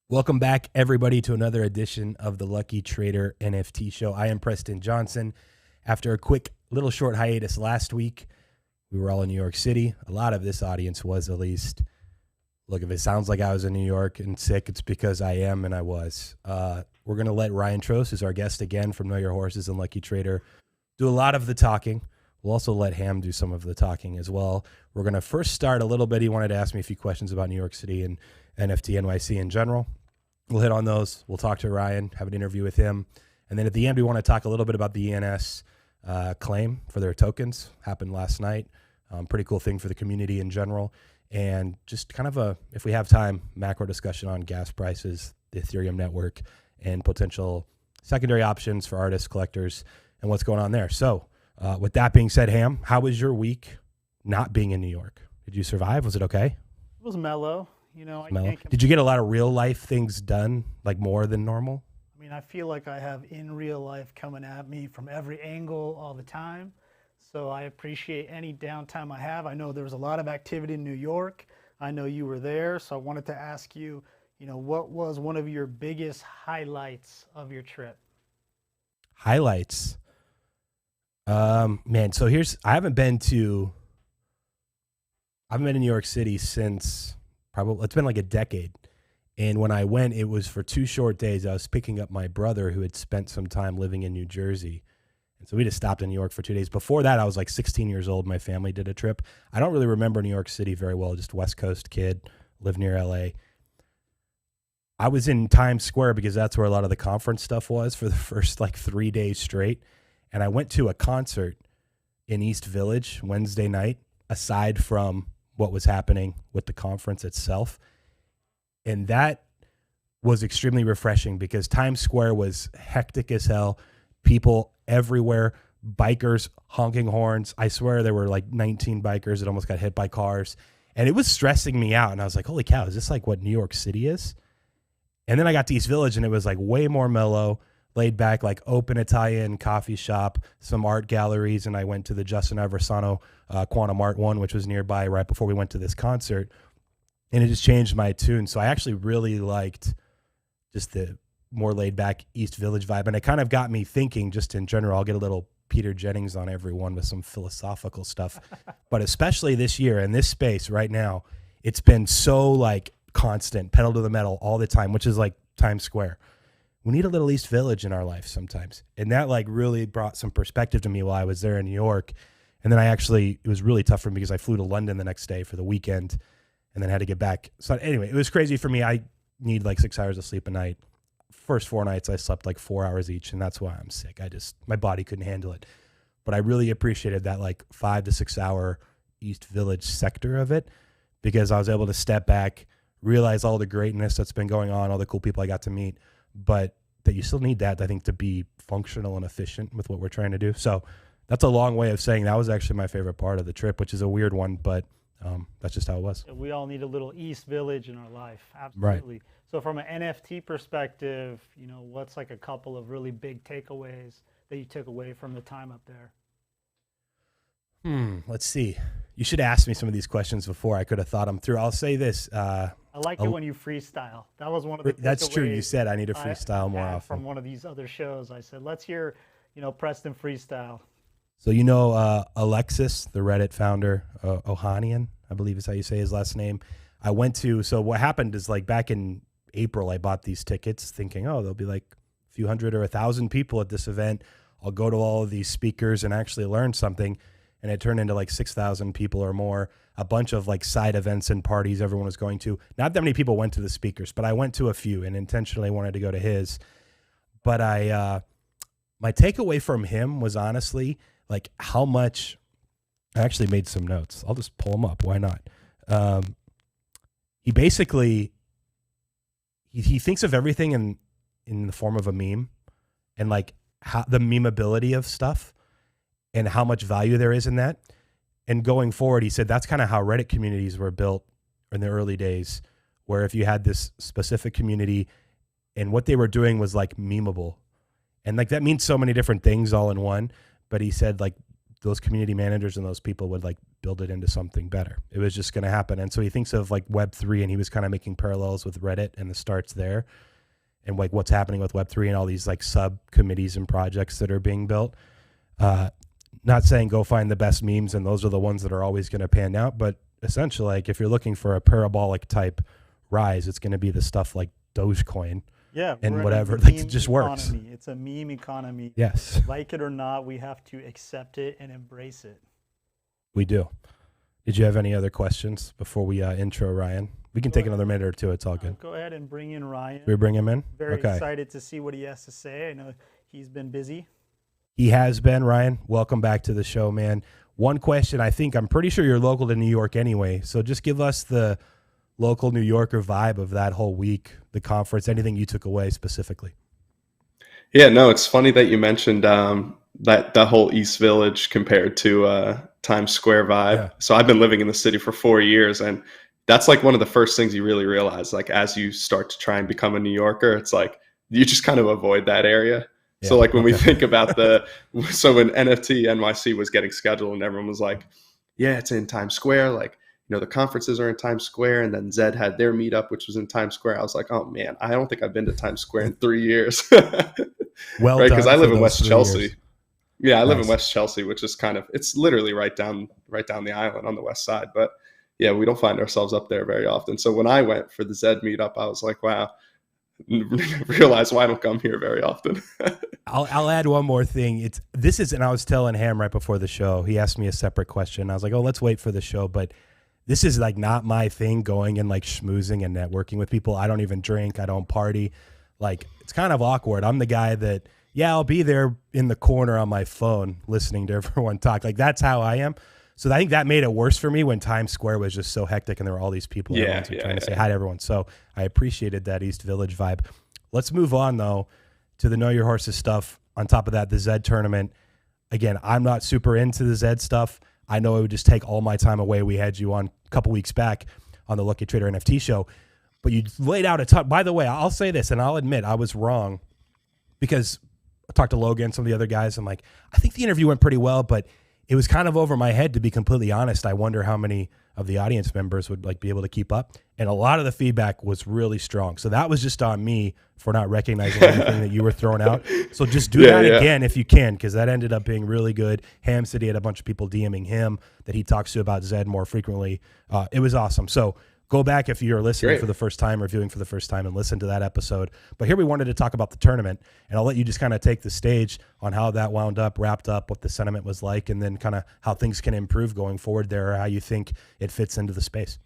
Welcome back, everybody, to another edition of the Lucky Trader NFT Show. I am Preston Johnson. After a quick little short hiatus last week, we were all in New York City. A lot of this audience was, at least. Look, if it sounds like I was in New York and sick, it's because I am and I was. We're going to let Ryan Trost, who's our guest again from Know Your Horses and Lucky Trader, do a lot of the talking. We'll also let Ham do some of the talking as well. We're going to first start a little bit. He wanted to ask me a few questions about New York City and NFT NYC in general. We'll hit on those. We'll talk to Ryan, have an interview with him. And then at the end, we want to talk a little bit about the ENS claim for their tokens. Happened last night. Pretty cool thing for the community in general. And just kind of if we have time, macro discussion on gas prices, the Ethereum network, and potential secondary options for artists, collectors, and what's going on there. So with that being said, Ham, how was your week not being in New York? Did you survive? Was it okay? It was mellow. You know, Did you get a lot of real life things done, like more than normal? I mean, I feel like I have in real life coming at me from every angle all the time. So I appreciate any downtime I have. I know there was a lot of activity in New York. I know you were there. So I wanted to ask you, what was one of your biggest highlights of your trip? Highlights? Man, so I haven't been in New York City since it's been like a decade. And when I went, it was for 2 short days. I was picking up my brother who had spent some time living in New Jersey. And so we just stopped in New York for 2 days. Before that, I was like 16 years old. My family did a trip. I don't really remember New York City very well. Just West Coast kid, lived near LA. I was in Times Square because that's where a lot of the conference stuff was for the first like 3 days straight. And I went to a concert in East Village Wednesday night, aside from what was happening with the conference itself. And that was extremely refreshing because Times Square was hectic as hell. People everywhere, bikers honking horns. I swear there were like 19 bikers that almost got hit by cars. And it was stressing me out. And I was like, holy cow, is this like what New York City is? And then I got to East Village and it was like way more mellow, laid back, like open Italian coffee shop, some art galleries. And I went to the Justin Aversano Quantum Art one, which was nearby right before we went to this concert. And it just changed my tune. So I actually really liked just the more laid back East Village vibe. And it kind of got me thinking just in general. I'll get a little Peter Jennings on everyone with some philosophical stuff. But especially this year in this space right now, it's been so like constant, pedal to the metal all the time, which is like Times Square. We need a little East Village in our life sometimes. And that like really brought some perspective to me while I was there in New York. And then it was really tough for me because I flew to London the next day for the weekend and then had to get back. So anyway, it was crazy for me. I need like 6 hours of sleep a night. First 4 nights, I slept like 4 hours each, and that's why I'm sick. My body couldn't handle it. But I really appreciated that like 5 to 6 hour East Village sector of it because I was able to step back, realize all the greatness that's been going on, all the cool people I got to meet, but that you still need that, I think, to be functional and efficient with what we're trying to do. So that's a long way of saying that was actually my favorite part of the trip, which is a weird one, but that's just how it was. We all need a little East Village in our life. Absolutely. Right. So from an NFT perspective, what's like a couple of really big takeaways that you took away from the time up there? Let's see. You should ask me some of these questions before. I could have thought them through. I'll say this. I like it when you freestyle. That was one of the That's true. You said I need to freestyle more often. From one of these other shows, I said, let's hear, Preston freestyle. So Alexis, the Reddit founder, Ohanian, I believe is how you say his last name. So what happened is like back in April, I bought these tickets thinking, there'll be like a few hundred or 1,000 people at this event. I'll go to all of these speakers and actually learn something. And it turned into like 6,000 people or more, a bunch of like side events and parties everyone was going to. Not that many people went to the speakers, but I went to a few and intentionally wanted to go to his. But my takeaway from him was honestly like how much. I actually made some notes. I'll just pull them up. Why not? He basically he thinks of everything in the form of a meme, and like how the memeability of stuff and how much value there is in that. And going forward, he said that's kind of how Reddit communities were built in the early days, where if you had this specific community and what they were doing was like memeable. And like that means so many different things all in one. But he said like those community managers and those people would like build it into something better. It was just going to happen. And so he thinks of like Web3, and he was kind of making parallels with Reddit and the starts there, and like what's happening with Web3 and all these like subcommittees and projects that are being built. Not saying go find the best memes and those are the ones that are always going to pan out, but essentially, like if you're looking for a parabolic type rise, it's going to be the stuff like Dogecoin. Yeah, and whatever, like it just works. It's a meme economy. Yes. Like it or not, we have to accept it and embrace it. We do. Did you have any other questions before we intro Ryan? We can take another minute or two. It's all good. Go ahead and bring in Ryan. Should we bring him in? Very excited to see what he has to say. I know he's been busy. He has been. Ryan, welcome back to the show, man. One question, I'm pretty sure you're local to New York anyway, so just give us the local New Yorker vibe of that whole week, the conference, anything you took away specifically. Yeah, no, it's funny that you mentioned that whole East Village compared to Times Square vibe. Yeah. So I've been living in the city for 4 years, and that's like one of the first things you really realize, like as you start to try and become a New Yorker, it's like you just kind of avoid that area. Yeah, so like when we think about so when NFT NYC was getting scheduled and everyone was like, yeah, it's in Times Square, like, the conferences are in Times Square, and then Zed had their meetup, which was in Times Square. I was like, oh man, I don't think I've been to Times Square in 3 years. Well, right, because I live in West Chelsea. Years. Yeah, I live in West Chelsea, which is it's literally right down the island on the west side. But yeah, we don't find ourselves up there very often. So when I went for the Zed meetup, I was like, wow, realize why I don't come here very often. I'll add one more thing. And I was telling Ham right before the show, he asked me a separate question. I was like, oh, let's wait for the show, but this is like not my thing, going and like schmoozing and networking with people. I don't even drink. I don't party. Like, it's kind of awkward. I'm the guy that, yeah, I'll be there in the corner on my phone listening to everyone talk. Like, that's how I am. So I think that made it worse for me when Times Square was just so hectic and there were all these people trying to say hi to everyone. So I appreciated that East Village vibe. Let's move on, though, to the Know Your Horses stuff. On top of that, the Zed tournament. Again, I'm not super into the Zed stuff. I know it would just take all my time away. We had you on a couple weeks back on the Lucky Trader NFT show, but you laid out a ton. By the way, I'll say this, and I'll admit I was wrong, because I talked to Logan, some of the other guys. I'm like, I think the interview went pretty well, but it was kind of over my head, to be completely honest. I wonder how many of the audience members would like be able to keep up. And a lot of the feedback was really strong. So that was just on me for not recognizing anything that you were throwing out. So just do that again if you can, because that ended up being really good. Ham said he had a bunch of people DMing him that he talks to about Zed more frequently. It was awesome. So go back if you're listening for the first time or viewing for the first time and listen to that episode. But here we wanted to talk about the tournament, and I'll let you just kind of take the stage on how that wound up, wrapped up, what the sentiment was like, and then kind of how things can improve going forward there, or how you think it fits into the space.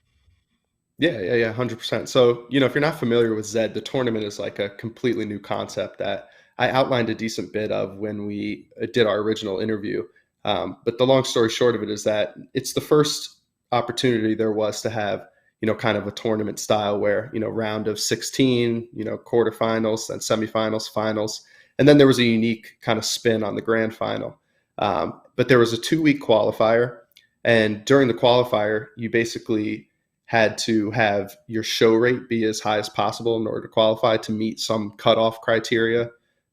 Yeah, 100%. So, if you're not familiar with Zed, the tournament is like a completely new concept that I outlined a decent bit of when we did our original interview. But the long story short of it is that it's the first opportunity there was to have, kind of a tournament style where, round of 16, quarterfinals, then semifinals, finals. And then there was a unique kind of spin on the grand final. But there was a 2-week qualifier. And during the qualifier, you basically had to have your show rate be as high as possible in order to qualify to meet some cutoff criteria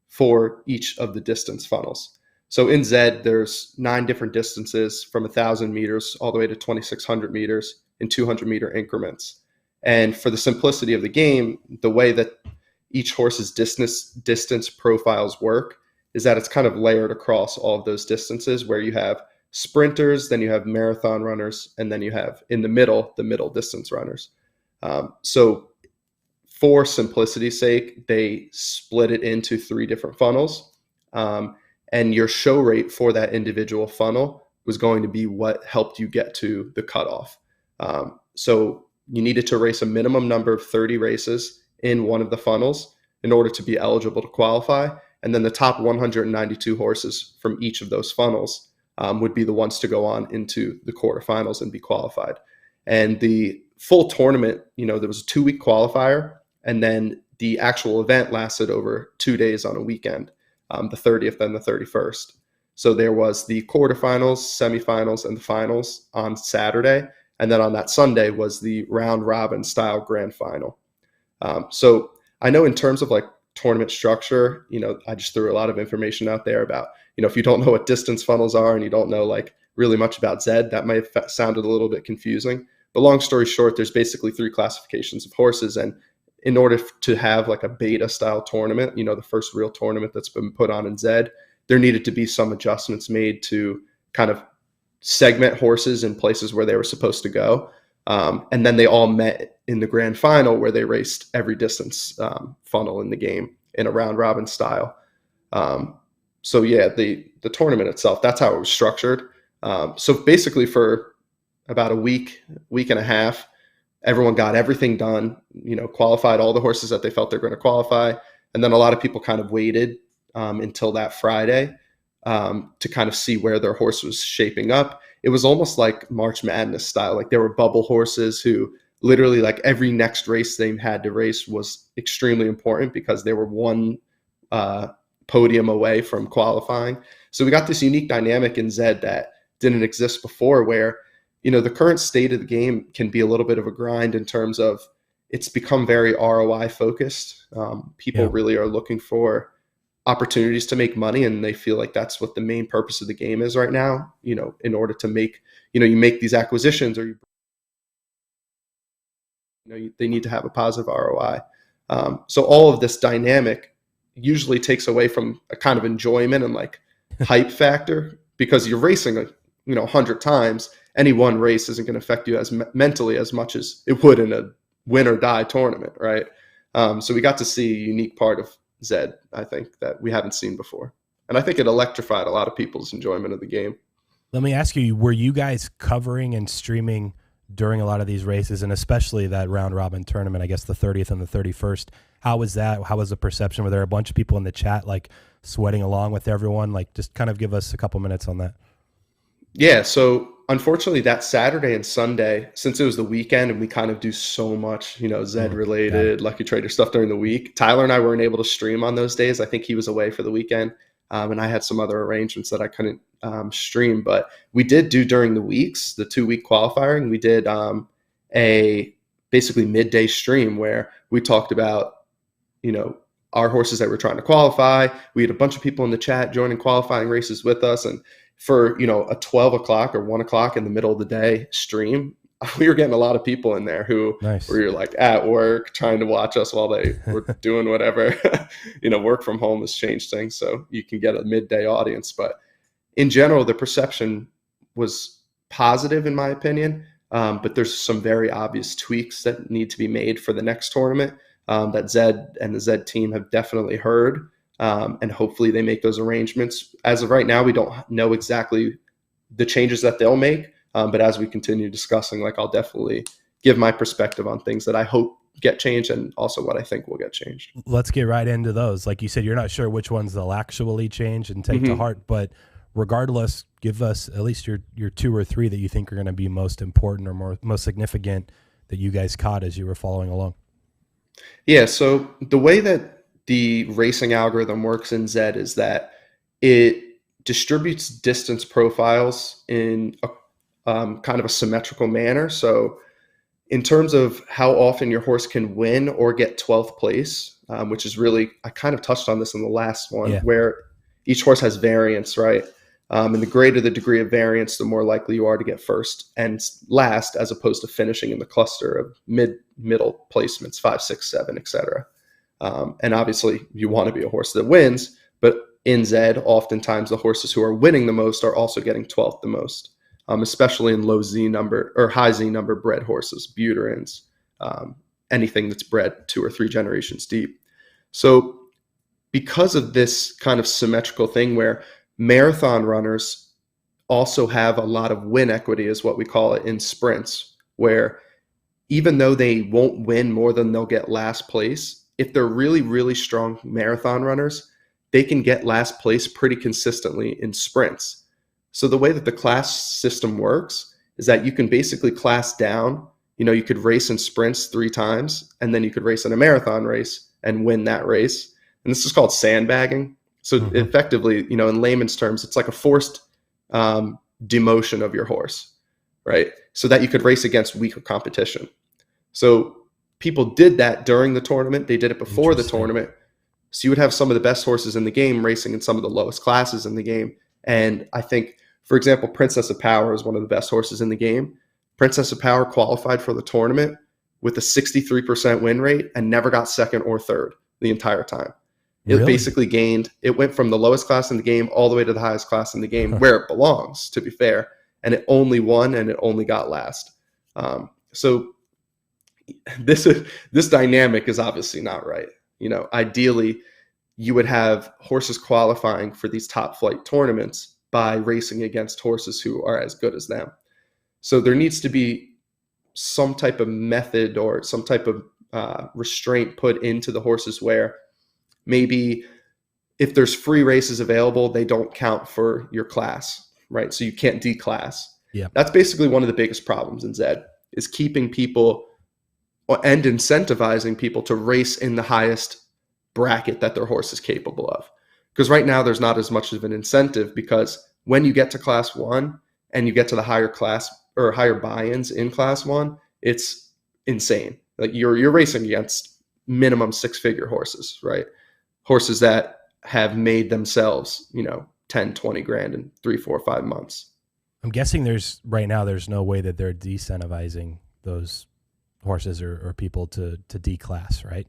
for each of the distance funnels. So in Zed, there's 9 different distances from 1,000 meters all the way to 2,600 meters in 200-meter increments. And for the simplicity of the game, the way that each horse's distance profiles work is that it's kind of layered across all of those distances, where you have sprinters, then you have marathon runners, and then you have in the middle distance runners. So for simplicity's sake, they split it into 3 different funnels. And your show rate for that individual funnel was going to be what helped you get to the cutoff. So you needed to race a minimum number of 30 races in one of the funnels in order to be eligible to qualify. And then the top 192 horses from each of those funnels would be the ones to go on into the quarterfinals and be qualified. And the full tournament, there was a 2-week qualifier, and then the actual event lasted over 2 days on a weekend, the 30th and the 31st. So there was the quarterfinals, semifinals, and the finals on Saturday. And then on that Sunday was the round robin style grand final. So I know in terms of like tournament structure, I just threw a lot of information out there about, if you don't know what distance funnels are and you don't know like really much about Zed, that might have sounded a little bit confusing. But long story short, there's basically 3 classifications of horses. And in order to have like a beta style tournament, the first real tournament that's been put on in Zed, there needed to be some adjustments made to kind of segment horses in places where they were supposed to go. And then they all met in the grand final where they raced every distance funnel in the game in a round robin style. So yeah, the tournament itself, that's how it was structured. So basically for about a week and a half, everyone got everything done, qualified all the horses that they felt they're going to qualify. And then a lot of people kind of waited until that Friday to kind of see where their horse was shaping up. It was almost like March Madness style. Like there were bubble horses who literally like every next race they had to race was extremely important because they were one podium away from qualifying. So we got this unique dynamic in Zed that didn't exist before where, the current state of the game can be a little bit of a grind in terms of it's become very ROI focused. People really are looking for opportunities to make money, and they feel like that's what the main purpose of the game is right now. In order to make, you make these acquisitions or they need to have a positive ROI. So all of this dynamic usually takes away from a kind of enjoyment and like hype factor because you're racing 100 times. Any one race isn't going to affect you as mentally as much as it would in a win or die tournament, right? So we got to see a unique part of Zed, I think, that we haven't seen before. And I think it electrified a lot of people's enjoyment of the game. Let me ask you, were you guys covering and streaming during a lot of these races, and especially that round robin tournament, I guess the 30th and the 31st? How was that? How was the perception? Were there a bunch of people in the chat like sweating along with everyone? Like just kind of give us a couple minutes on that. Yeah, so unfortunately that Saturday and Sunday, since it was the weekend and we kind of do so much, Zed related, Lucky Trader stuff during the week, Tyler and I weren't able to stream on those days. I think he was away for the weekend. And I had some other arrangements that I couldn't stream, but we did do during the weeks, the 2-week qualifying, we did a basically midday stream where we talked about, our horses that we're trying to qualify. We had a bunch of people in the chat joining qualifying races with us. And for, a 12 o'clock or 1 o'clock in the middle of the day stream, we were getting a lot of people in there who were like at work trying to watch us while they were doing whatever. Work from home has changed things, so you can get a midday audience. But in general, the perception was positive in my opinion. But there's some very obvious tweaks that need to be made for the next tournament that Zed and the Zed team have definitely heard. And hopefully they make those arrangements. As of right now, we don't know exactly the changes that they'll make. But as we continue discussing, like I'll definitely give my perspective on things that I hope get changed and also what I think will get changed. Let's get right into those. Like you said, you're not sure which ones they'll actually change and take to heart, but regardless, give us at least your 2 or 3 that you think are going to be most important or most significant that you guys caught as you were following along. Yeah, so the way that the racing algorithm works in Zed is that it distributes distance profiles in a kind of a symmetrical manner. So in terms of how often your horse can win or get 12th place, which is really, I kind of touched on this in the last one, where each horse has variance, right? And the greater the degree of variance, the more likely you are to get first and last, as opposed to finishing in the cluster of middle placements, 5, 6, 7, etc. And obviously you want to be a horse that wins, but in Zed, oftentimes the horses who are winning the most are also getting 12th the most. Especially in low Z number or high Z number bred horses, Buterins, anything that's bred 2 or 3 generations deep. So because of this kind of symmetrical thing where marathon runners also have a lot of win equity, is what we call it, in sprints, where even though they won't win more than they'll get last place, if they're really, really strong marathon runners, they can get last place pretty consistently in sprints. So the way that the class system works is that you can basically class down. You could race in sprints 3 times, and then you could race in a marathon race and win that race. And this is called sandbagging. So effectively, in layman's terms, it's like a forced demotion of your horse, right? So that you could race against weaker competition. So people did that during the tournament. They did it before the tournament. So you would have some of the best horses in the game racing in some of the lowest classes in the game. And I think, for example, Princess of Power is one of the best horses in the game. Princess of Power qualified for the tournament with a 63% win rate and never got second or third the entire time. It basically gained, it went from the lowest class in the game all the way to the highest class in the game, where it belongs, to be fair. And it only won, and it only got last. So this dynamic is obviously not right. Ideally, you would have horses qualifying for these top flight tournaments by racing against horses who are as good as them. So there needs to be some type of method or some type of restraint put into the horses where maybe if there's free races available, they don't count for your class, right? So you can't declass. Yeah. That's basically one of the biggest problems in Zed, is keeping people and incentivizing people to race in the highest bracket that their horse is capable of. Because right now there's not as much of an incentive, because when you get to class 1 and you get to the higher class or higher buy-ins in class 1, it's insane. Like you're racing against minimum 6-figure horses, right? Horses that have made themselves, 10, 20 grand in 3, 4, 5 months. I'm guessing there's no way that they're decentivizing those horses or people to declass, right?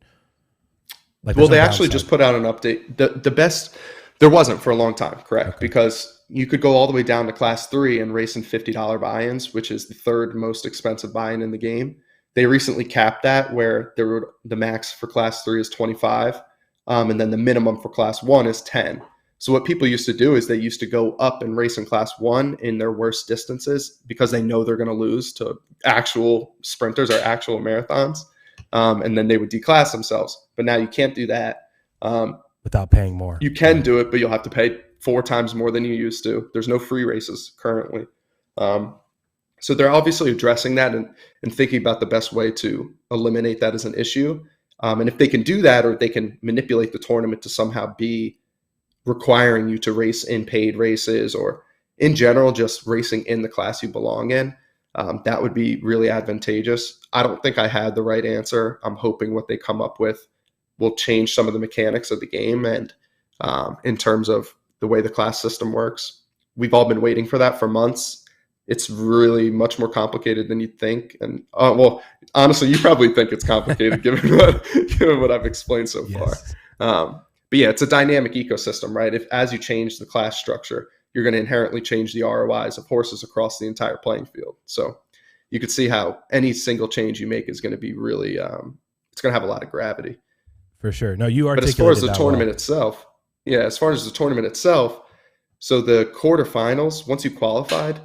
Well, they actually just put out an update. The best, there wasn't for a long time, correct? Okay. Because you could go all the way down to class 3 and race in $50 buy-ins, which is the third most expensive buy-in in the game. They recently capped that, where the max for class 3 is 25, and then the minimum for class 1 is 10. So what people used to do is they used to go up and race in class 1 in their worst distances because they know they're going to lose to actual sprinters or actual marathons. And then they would declass themselves. But now you can't do that. Without paying more. You can do it, but you'll have to pay 4 times more than you used to. There's no free races currently. So they're obviously addressing that and thinking about the best way to eliminate that as an issue. And if they can do that, or they can manipulate the tournament to somehow be requiring you to race in paid races, or in general just racing in the class you belong in, that would be really advantageous. I don't think I had the right answer. I'm hoping what they come up with will change some of the mechanics of the game, and in terms of the way the class system works. We've all been waiting for that for months. It's really much more complicated than you'd think. And well, honestly, you probably think it's complicated given what I've explained so far. Yes. But yeah, it's a dynamic ecosystem, right? If as you change the class structure, you're going to inherently change the ROIs of horses across the entire playing field. So you could see how any single change you make is going to be really, it's going to have a lot of gravity. For sure. No, you articulated. But as far as the tournament itself, so the quarterfinals, once you qualified,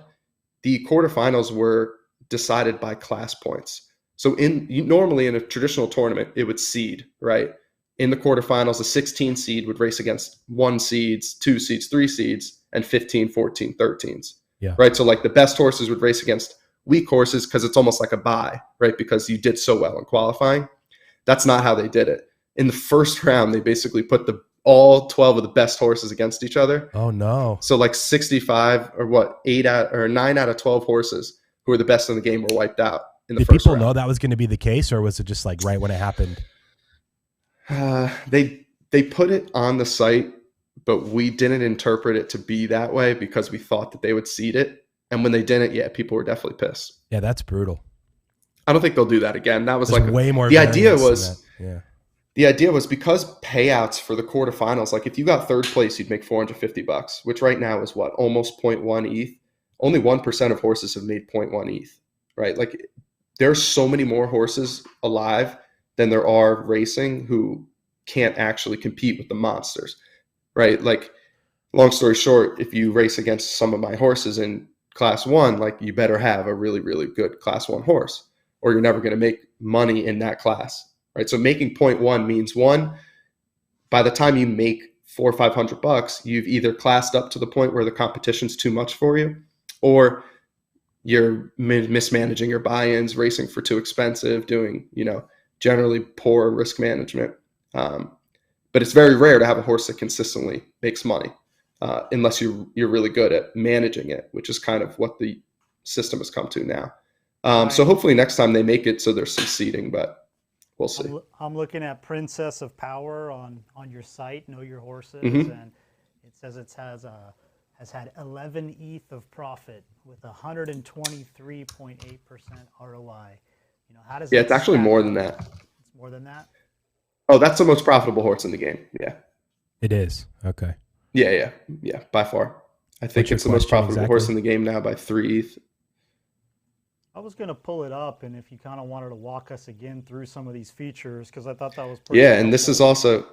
the quarterfinals were decided by class points. So normally in a traditional tournament, it would seed, right? In the quarterfinals, a 16 seed would race against 1 seeds, 2 seeds, 3 seeds, and 15, 14, 13s. Yeah. Right. So like the best horses would race against weak horses because it's almost like a bye, right? Because you did so well in qualifying. That's not how they did it. In the first round, they basically put all 12 of the best horses against each other. Oh no. So like 65 or 9 out of 12 horses who were the best in the game were wiped out in the first round. Did people know that was going to be the case, or was it just like right when it happened? They put it on the site, but we didn't interpret it to be that way because we thought that they would seed it. And when they didn't, people were definitely pissed. Yeah, that's brutal. I don't think they'll do that again. That was There's like way more. The idea was, yeah. The idea was because payouts for the quarterfinals, like if you got third place, you'd make $450, which right now is what, almost 0.1 ETH. Only 1% of horses have made 0.1 ETH, right? Like there's so many more horses alive than there are racing who can't actually compete with the monsters, right? Like, long story short, if you race against some of my horses in class 1, like you better have a really, really good class 1 horse, or you're never going to make money in that class, right? So making 0.1 means, one, by the time you make $400 or $500, you've either classed up to the point where the competition's too much for you, or you're mismanaging your buy-ins, racing for too expensive, doing, generally poor risk management. But it's very rare to have a horse that consistently makes money, unless you're really good at managing it, which is kind of what the system has come to now. So hopefully next time they make it so there's some seeding, but we'll see. I'm looking at Princess of Power on your site, Know Your Horses, Mm-hmm. and it says it has had 11 ETH of profit with 123.8% ROI. You know, how does Yeah, that it's actually stack more up? than that. It's more than that. Oh, that's the most profitable horse in the game. Yeah. It is. Okay. Yeah, by far. I think What's your it's the most question profitable horse in exactly? the game now by 3 ETH. I was going to pull it up, and if you kind of wanted to walk us again through some of these features, because I thought that was pretty Yeah, and this is helpful.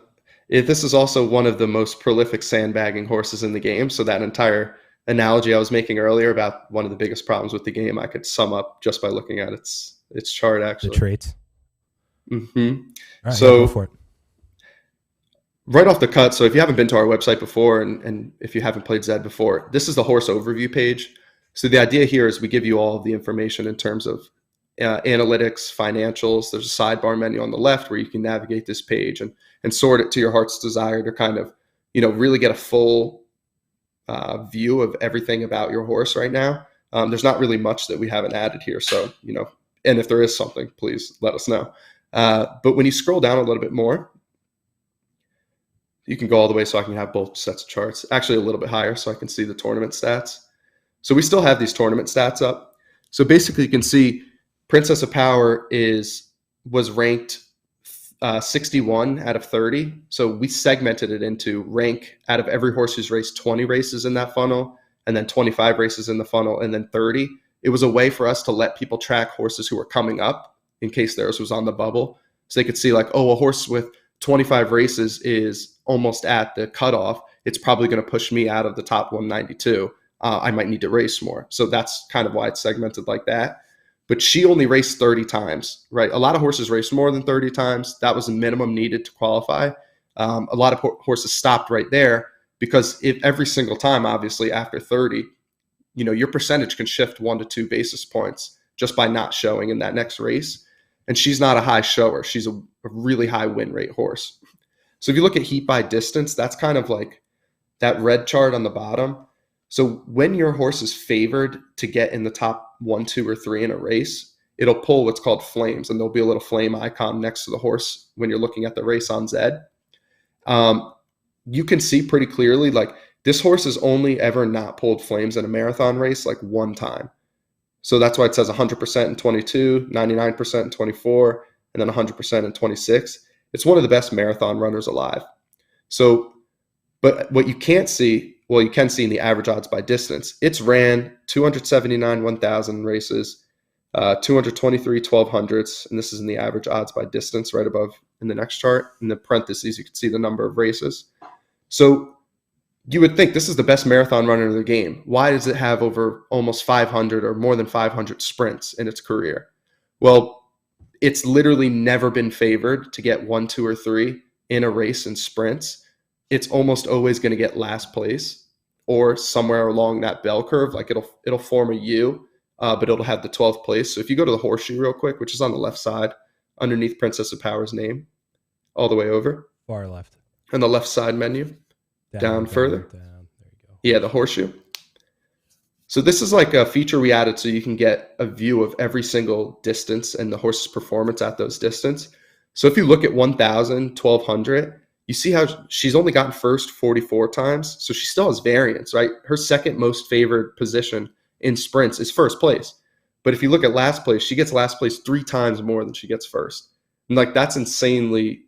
also one of the most prolific sandbagging horses in the game. So that entire analogy I was making earlier about one of the biggest problems with the game, I could sum up just by looking at its chart The actually. traits. Mm-hmm. All right, yeah, go for So it. right off the cut, so if you haven't been to our website before and if you haven't played Zed before, this is the horse overview page. So the idea here is we give you all of the information in terms of analytics, financials. There's a sidebar menu on the left where you can navigate this page and sort it to your heart's desire to kind of, really get a full view of everything about your horse right now. There's not really much that we haven't added here. So, and if there is something, please let us know. But when you scroll down a little bit more, you can go all the way so I can have both sets of charts, actually a little bit higher so I can see the tournament stats. So we still have these tournament stats up. So basically you can see Princess of Power was ranked 61 out of 30. So we segmented it into rank out of every horse who's raced 20 races in that funnel, and then 25 races in the funnel, and then 30. It was a way for us to let people track horses who were coming up in case theirs was on the bubble. So they could see like, oh, a horse with 25 races is almost at the cutoff. It's probably going to push me out of the top 192. I might need to race more. So that's kind of why it's segmented like that. But she only raced 30 times, right? A lot of horses raced more than 30 times. That was the minimum needed to qualify. A lot of horses stopped right there because if every single time, obviously after 30, your percentage can shift 1 to 2 basis points just by not showing in that next race. And she's not a high shower. She's a really high win rate horse. So if you look at heat by distance, that's kind of like that red chart on the bottom. So when your horse is favored to get in the top 1, 2, or 3 in a race, it'll pull what's called flames, and there'll be a little flame icon next to the horse when you're looking at the race on Zed. You can see pretty clearly, like this horse has only ever not pulled flames in a marathon race like one time. So that's why it says 100% in 22, 99% in 24, and then 100% in 26. It's one of the best marathon runners alive. So, but what you can't see, well, you can see in the average odds by distance. It's ran 279 1,000 races, 223 1200s, and this is in the average odds by distance right above in the next chart. In the parentheses, you can see the number of races. So you would think this is the best marathon runner in the game. Why does it have over almost 500 or more than 500 sprints in its career? Well, it's literally never been favored to get 1, 2, or 3 in a race in sprints. It's almost always going to get last place or somewhere along that bell curve. Like it'll form a U, but it'll have the 12th place. So if you go to the horseshoe real quick, which is on the left side underneath Princess of Power's name, all the way over. Far left. On the left side menu. Down further. Down. There you go. Yeah, the horseshoe. So this is like a feature we added so you can get a view of every single distance and the horse's performance at those distance. So if you look at 1,000, 1,200, you see how she's only gotten first 44 times. So she still has variance, right? Her second most favored position in sprints is first place. But if you look at last place, she gets last place 3 times more than she gets first. And like that's insanely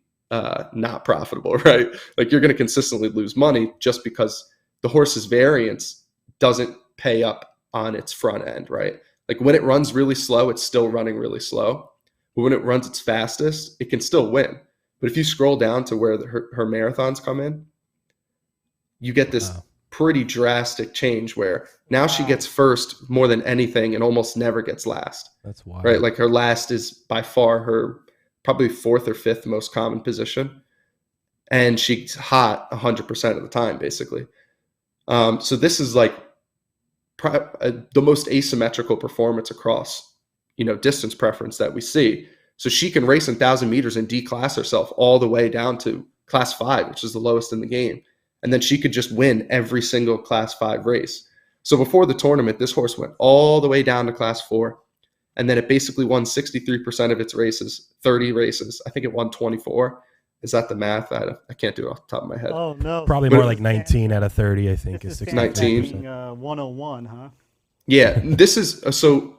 not profitable, right? Like you're going to consistently lose money just because the horse's variance doesn't pay up on its front end, right? Like when it runs really slow, it's still running really slow. But when it runs its fastest, it can still win. But if you scroll down to where her marathons come in, you get this pretty drastic change where now she gets first more than anything and almost never gets last. That's wild. Right? Like her last is by far her probably 4th or 5th most common position. And she's hot 100% of the time, basically. So this is like the most asymmetrical performance across, distance preference that we see. So she can race in 1,000 meters and declass herself all the way down to class 5, which is the lowest in the game. And then she could just win every single class 5 race. So before the tournament, this horse went all the way down to class 4. And then it basically won 63% of its races, 30 races. I think it won 24. Is that the math? I can't do it off the top of my head. Oh no, Probably But more it- like 19 out of 30, I think, this is is 19. 63%. 101, huh? Yeah, this is so.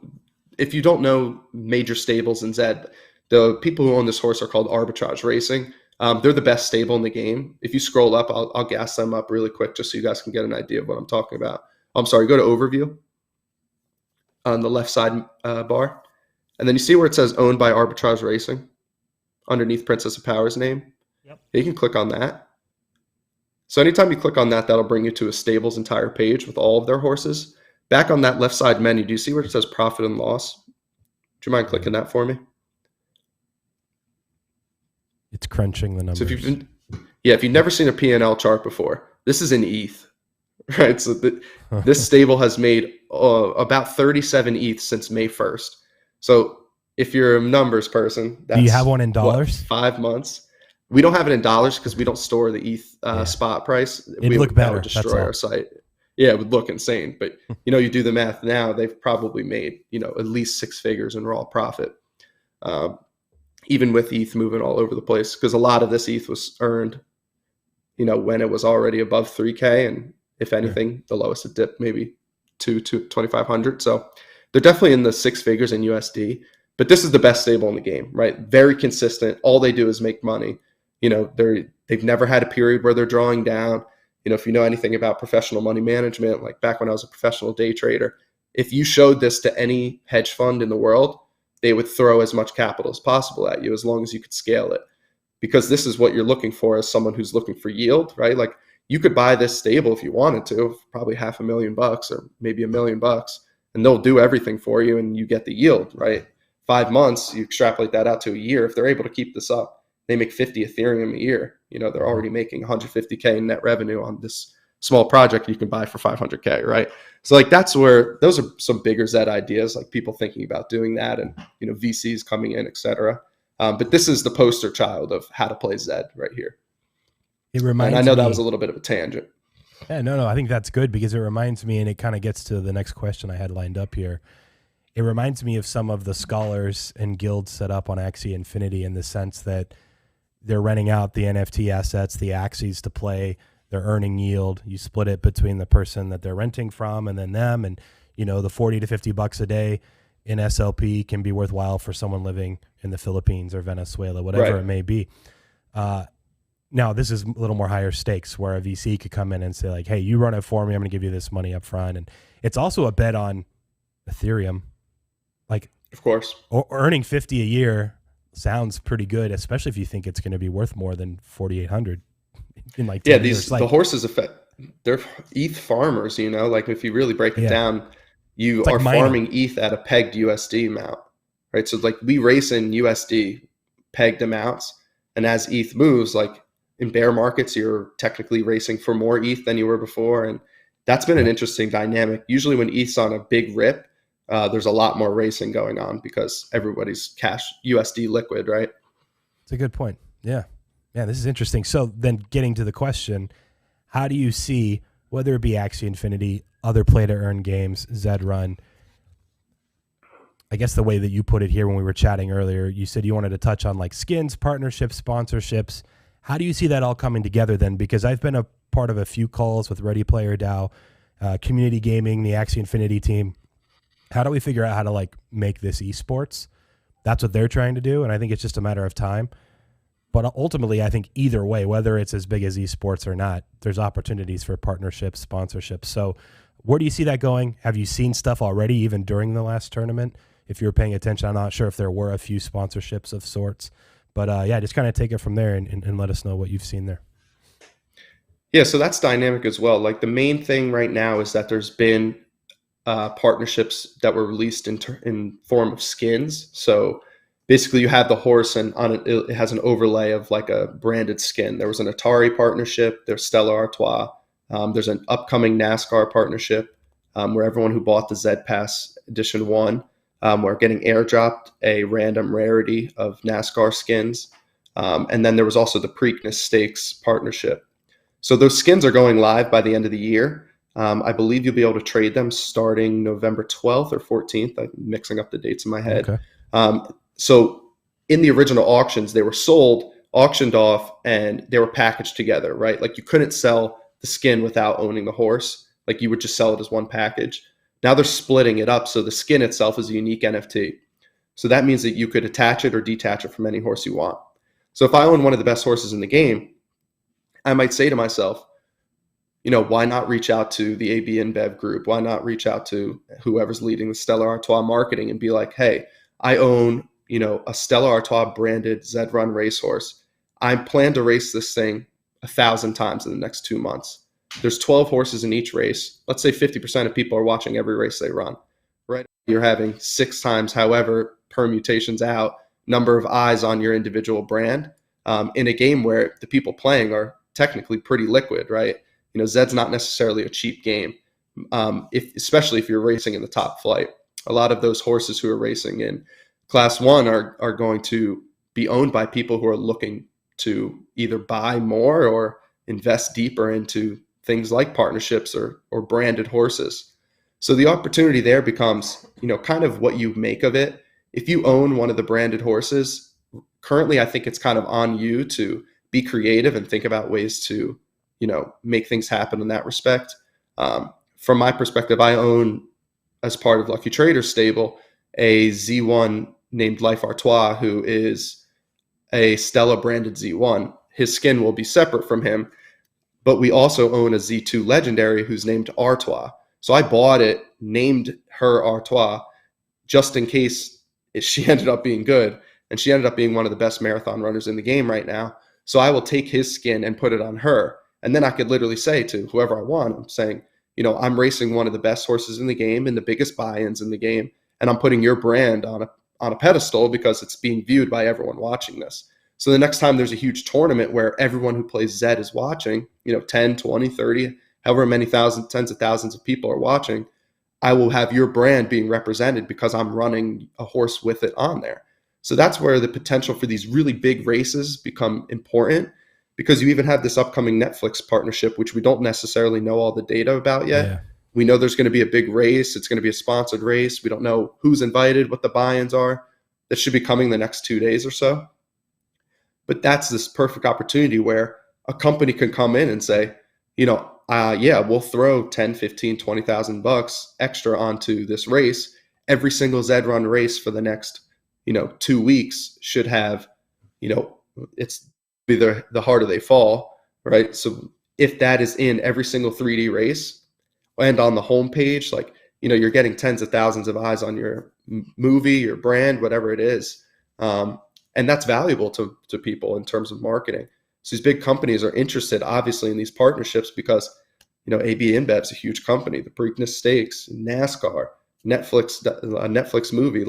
If you don't know major stables in Zed, the people who own this horse are called Arbitrage Racing. They're the best stable in the game. If you scroll up, I'll gas them up really quick just so you guys can get an idea of what I'm talking about. I'm sorry, go to overview on the left side bar. And then you see where it says owned by Arbitrage Racing underneath Princess of Power's name. Yep. You can click on that. So anytime you click on that, that'll bring you to a stable's entire page with all of their horses. Back on that left side menu, do you see where it says profit and loss? Do you mind clicking that for me? It's crunching the numbers. So if you've never seen a P&L chart before, this is in ETH, right? So this stable has made about 37 ETH since May 1st. So if you're a numbers person, that's do you have one in dollars? 5 months. We don't have it in dollars because we don't store the ETH spot price. It'd look better. That would destroy our site. Yeah, it would look insane. But you do the math now, they've probably made at least 6 figures in raw profit. Even with ETH moving all over the place, because a lot of this ETH was earned, when it was already above 3K, and if anything, the lowest it dipped maybe to 2,500. So they're definitely in the 6 figures in USD. But this is the best stable in the game, right? Very consistent. All they do is make money. They've never had a period where they're drawing down. If you know anything about professional money management, like back when I was a professional day trader, if you showed this to any hedge fund in the world, they would throw as much capital as possible at you as long as you could scale it. Because this is what you're looking for as someone who's looking for yield, right? Like you could buy this stable if you wanted to, probably $500,000 or maybe $1 million, and they'll do everything for you and you get the yield, right? 5 months, you extrapolate that out to a year. If they're able to keep this up, they make 50 Ethereum a year. They're already making 150K in net revenue on this small project you can buy for 500K, right? So like that's where those are some bigger Zed ideas, like people thinking about doing that and VCs coming in, etc. But this is the poster child of how to play Zed right here. It reminds and I know me, that was a little bit of a tangent. Yeah, no, I think that's good because it reminds me, and it kind of gets to the next question I had lined up here. It reminds me of some of the scholars and guilds set up on Axie Infinity in the sense that they're renting out the NFT assets, the Axies to play. They're earning yield. You split it between the person that they're renting from and then them. And, the 40 to 50 bucks a day in SLP can be worthwhile for someone living in the Philippines or Venezuela, whatever it may be. Now, this is a little more higher stakes where a VC could come in and say like, hey, you run it for me. I'm going to give you this money up front. And it's also a bet on Ethereum. Like, of course, earning 50 a year sounds pretty good, especially if you think it's going to be worth more than 4,800 in like 10 years. The horses they're ETH farmers. Like if you really break it down, you are farming ETH at a pegged USD amount, right? So like we race in USD pegged amounts, and as ETH moves, like in bear markets, you're technically racing for more ETH than you were before, and that's been an interesting dynamic. Usually when ETH's on a big rip, there's a lot more racing going on because everybody's cash USD liquid, right? It's a good point. Yeah, this is interesting. So then getting to the question, how do you see, whether it be Axie Infinity, other play to earn games, Zed Run, I guess the way that you put it here when we were chatting earlier, you said you wanted to touch on like skins, partnerships, sponsorships. How do you see that all coming together then? Because I've been a part of a few calls with Ready Player DAO, Community Gaming, the Axie Infinity team. How do we figure out how to like make this esports? That's what they're trying to do, and I think it's just a matter of time. But ultimately, I think either way, whether it's as big as esports or not, there's opportunities for partnerships, sponsorships. So where do you see that going? Have you seen stuff already, even during the last tournament? If you were paying attention, I'm not sure if there were a few sponsorships of sorts. But just kind of take it from there and let us know what you've seen there. Yeah, so that's dynamic as well. Like the main thing right now is that there's been partnerships that were released in form of skins. So basically you have the horse and on it has an overlay of like a branded skin. There was an Atari partnership. There's Stella Artois. There's an upcoming NASCAR partnership where everyone who bought the Zed Pass Edition 1 were getting airdropped a random rarity of NASCAR skins. And then there was also the Preakness Stakes partnership. So those skins are going live by the end of the year. I believe you'll be able to trade them starting November 12th or 14th. I'm mixing up the dates in my head. Okay. So in the original auctions, they were sold, auctioned off, and they were packaged together, right? Like you couldn't sell the skin without owning the horse. Like you would just sell it as one package. Now they're splitting it up. So the skin itself is a unique NFT. So that means that you could attach it or detach it from any horse you want. So if I own one of the best horses in the game, I might say to myself, why not reach out to the AB InBev group? Why not reach out to whoever's leading the Stella Artois marketing and be like, hey, I own, a Stella Artois branded Zed Run racehorse. I plan to race this thing 1,000 times in the next 2 months. There's 12 horses in each race. Let's say 50% of people are watching every race they run, right? You're having 6 times, however, permutations out, number of eyes on your individual brand in a game where the people playing are technically pretty liquid, right? Zed's not necessarily a cheap game, especially if you're racing in the top flight. A lot of those horses who are racing in Class 1 are going to be owned by people who are looking to either buy more or invest deeper into things like partnerships or branded horses. So the opportunity there becomes, kind of what you make of it. If you own one of the branded horses, currently I think it's kind of on you to be creative and think about ways to make things happen in that respect. From my perspective, I own, as part of Lucky Trader's stable, a Z1 named Life Artois, who is a Stella branded Z1. His skin will be separate from him, but we also own a Z2 Legendary who's named Artois. So I bought it, named her Artois, just in case she ended up being good. And she ended up being one of the best marathon runners in the game right now. So I will take his skin and put it on her. And then I could literally say to whoever I want, I'm saying, I'm racing one of the best horses in the game and the biggest buy-ins in the game. And I'm putting your brand on a pedestal because it's being viewed by everyone watching this. So the next time there's a huge tournament where everyone who plays Zed is watching, 10, 20, 30, however many tens of thousands of people are watching, I will have your brand being represented because I'm running a horse with it on there. So that's where the potential for these really big races become important, because you even have this upcoming Netflix partnership, which we don't necessarily know all the data about yet. Yeah. We know there's going to be a big race. It's going to be a sponsored race. We don't know who's invited, what the buy-ins are. That should be coming the next 2 days or so. But that's this perfect opportunity where a company can come in and say, we'll throw 10, 15, 20,000 bucks extra onto this race. Every single Zed Run race for the next, 2 weeks should have, it's be the harder they fall, right? So if that is in every single 3D race and on the homepage, you're getting tens of thousands of eyes on your movie, your brand, whatever it is. And that's valuable to people in terms of marketing. So these big companies are interested, obviously, in these partnerships because, AB InBev's a huge company, the Preakness Stakes, NASCAR, Netflix, a Netflix movie,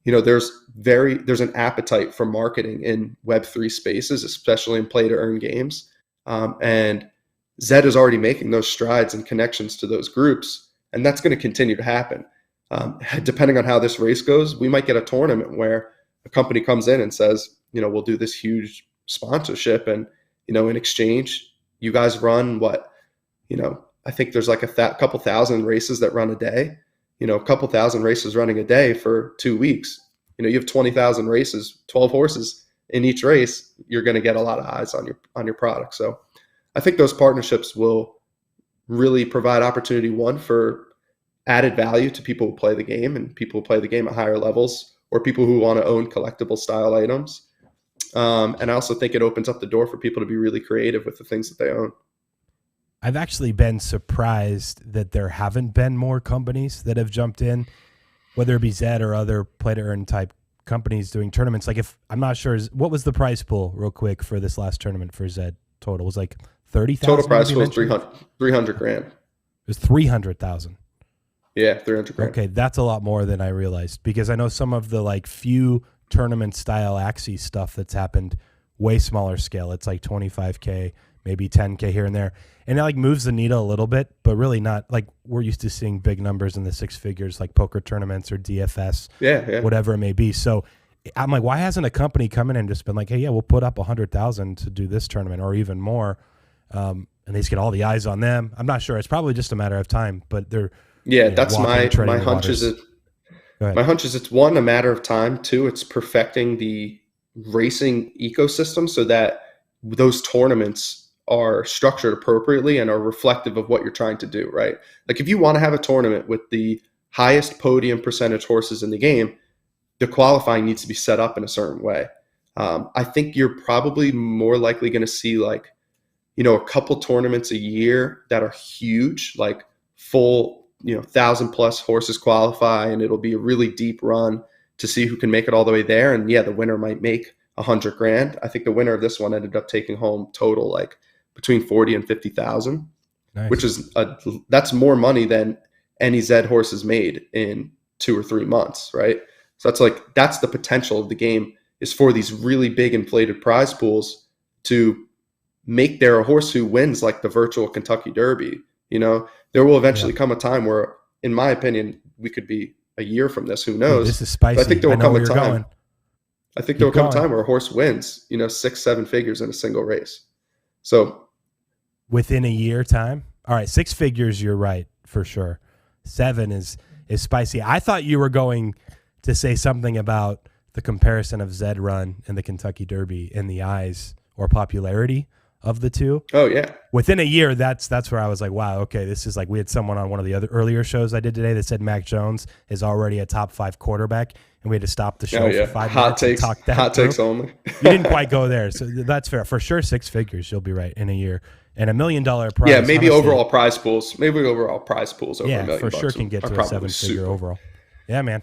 there's an appetite for marketing in Web3 spaces, especially in play to earn games. And Zed is already making those strides and connections to those groups. And that's going to continue to happen. Depending on how this race goes, we might get a tournament where a company comes in and says, we'll do this huge sponsorship. And, in exchange, you guys run what, I think there's like a couple thousand races that run a day. A couple thousand races running a day for 2 weeks. You have 20,000 races, 12 horses in each race. You're going to get a lot of eyes on your product. So I think those partnerships will really provide opportunity, one, for added value to people who play the game and people who play the game at higher levels, or people who want to own collectible style items. And I also think it opens up the door for people to be really creative with the things that they own. I've actually been surprised that there haven't been more companies that have jumped in, whether it be Zed or other play to earn type companies doing tournaments. I'm not sure, what was the prize pool real quick for this last tournament for Zed total? It was like 30,000. Total prize pool was 300 grand. It was 300,000. Yeah, 300 grand. Okay, that's a lot more than I realized, because I know some of the few tournament style Axie stuff that's happened way smaller scale. It's like 25K, maybe 10K here and there. And it moves the needle a little bit, but really not. We're used to seeing big numbers in the six figures, like poker tournaments or DFS, whatever it may be. So I'm like, why hasn't a company come in and just been like, hey, yeah, we'll put up 100,000 to do this tournament or even more? and they just get all the eyes on them. I'm not sure. It's probably just a matter of time, but they're That's walking, my the hunch waters. is my hunch is it's one, a matter of time. Two, it's perfecting the racing ecosystem so that those tournaments are structured appropriately and are reflective of what you're trying to do, right? Like if you want to have a tournament with the highest podium percentage horses in the game, the qualifying needs to be set up in a certain way. I think you're probably more likely going to see like, a couple tournaments a year that are huge, like full, 1,000+ horses qualify, and it'll be a really deep run to see who can make it all the way there. And the winner might make $100,000. I think the winner of this one ended up taking home total like between 40 and 50,000, Nice. which is that's more money than any Z horse has made in 2 or 3 months, right? So that's the potential of the game, is for these really big inflated prize pools to make there a horse who wins like the virtual Kentucky Derby. There will eventually come a time where, in my opinion, we could be a year from this. Who knows? Ooh, this is spicy. But I think there will come a time. Going. I think there will come a time where a horse wins, 6-7 figures in a single race. So within a year time. All right, 6 figures. You're right for sure. 7 is spicy. I thought you were going to say something about the comparison of Zed Run and the Kentucky Derby in the eyes or popularity of the two. Oh yeah. Within a year, that's where I was like, wow, okay, this is like, we had someone on one of the other earlier shows I did today that said Mac Jones is already a top 5 quarterback, and we had to stop the show for 5 minutes and talk that hot through. Takes only. You didn't quite go there, so that's fair. For sure, 6 figures, you'll be right, in a year. And $1 million prize. Yeah, maybe honestly, overall prize pools. Maybe overall prize pools over $1 million. For sure can get to a 7-figure overall. Yeah, man.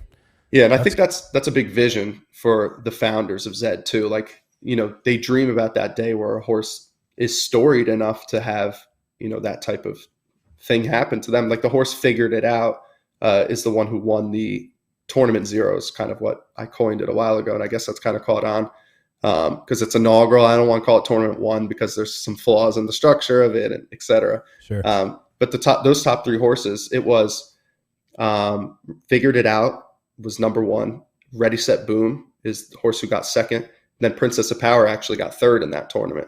Yeah, and I think that's a big vision for the founders of Zed too. Like, they dream about that day where a horse is storied enough to have, that type of thing happen to them. Like the horse figured it out, is the one who won the tournament zeros, kind of what I coined it a while ago. And I guess that's kind of caught on because it's inaugural. I don't want to call it tournament 1 because there's some flaws in the structure of it, and et cetera. Sure. But those top 3 horses, it was Figured It Out was number 1. Ready, Set, Boom is the horse who got 2nd. Then Princess of Power actually got 3rd in that tournament,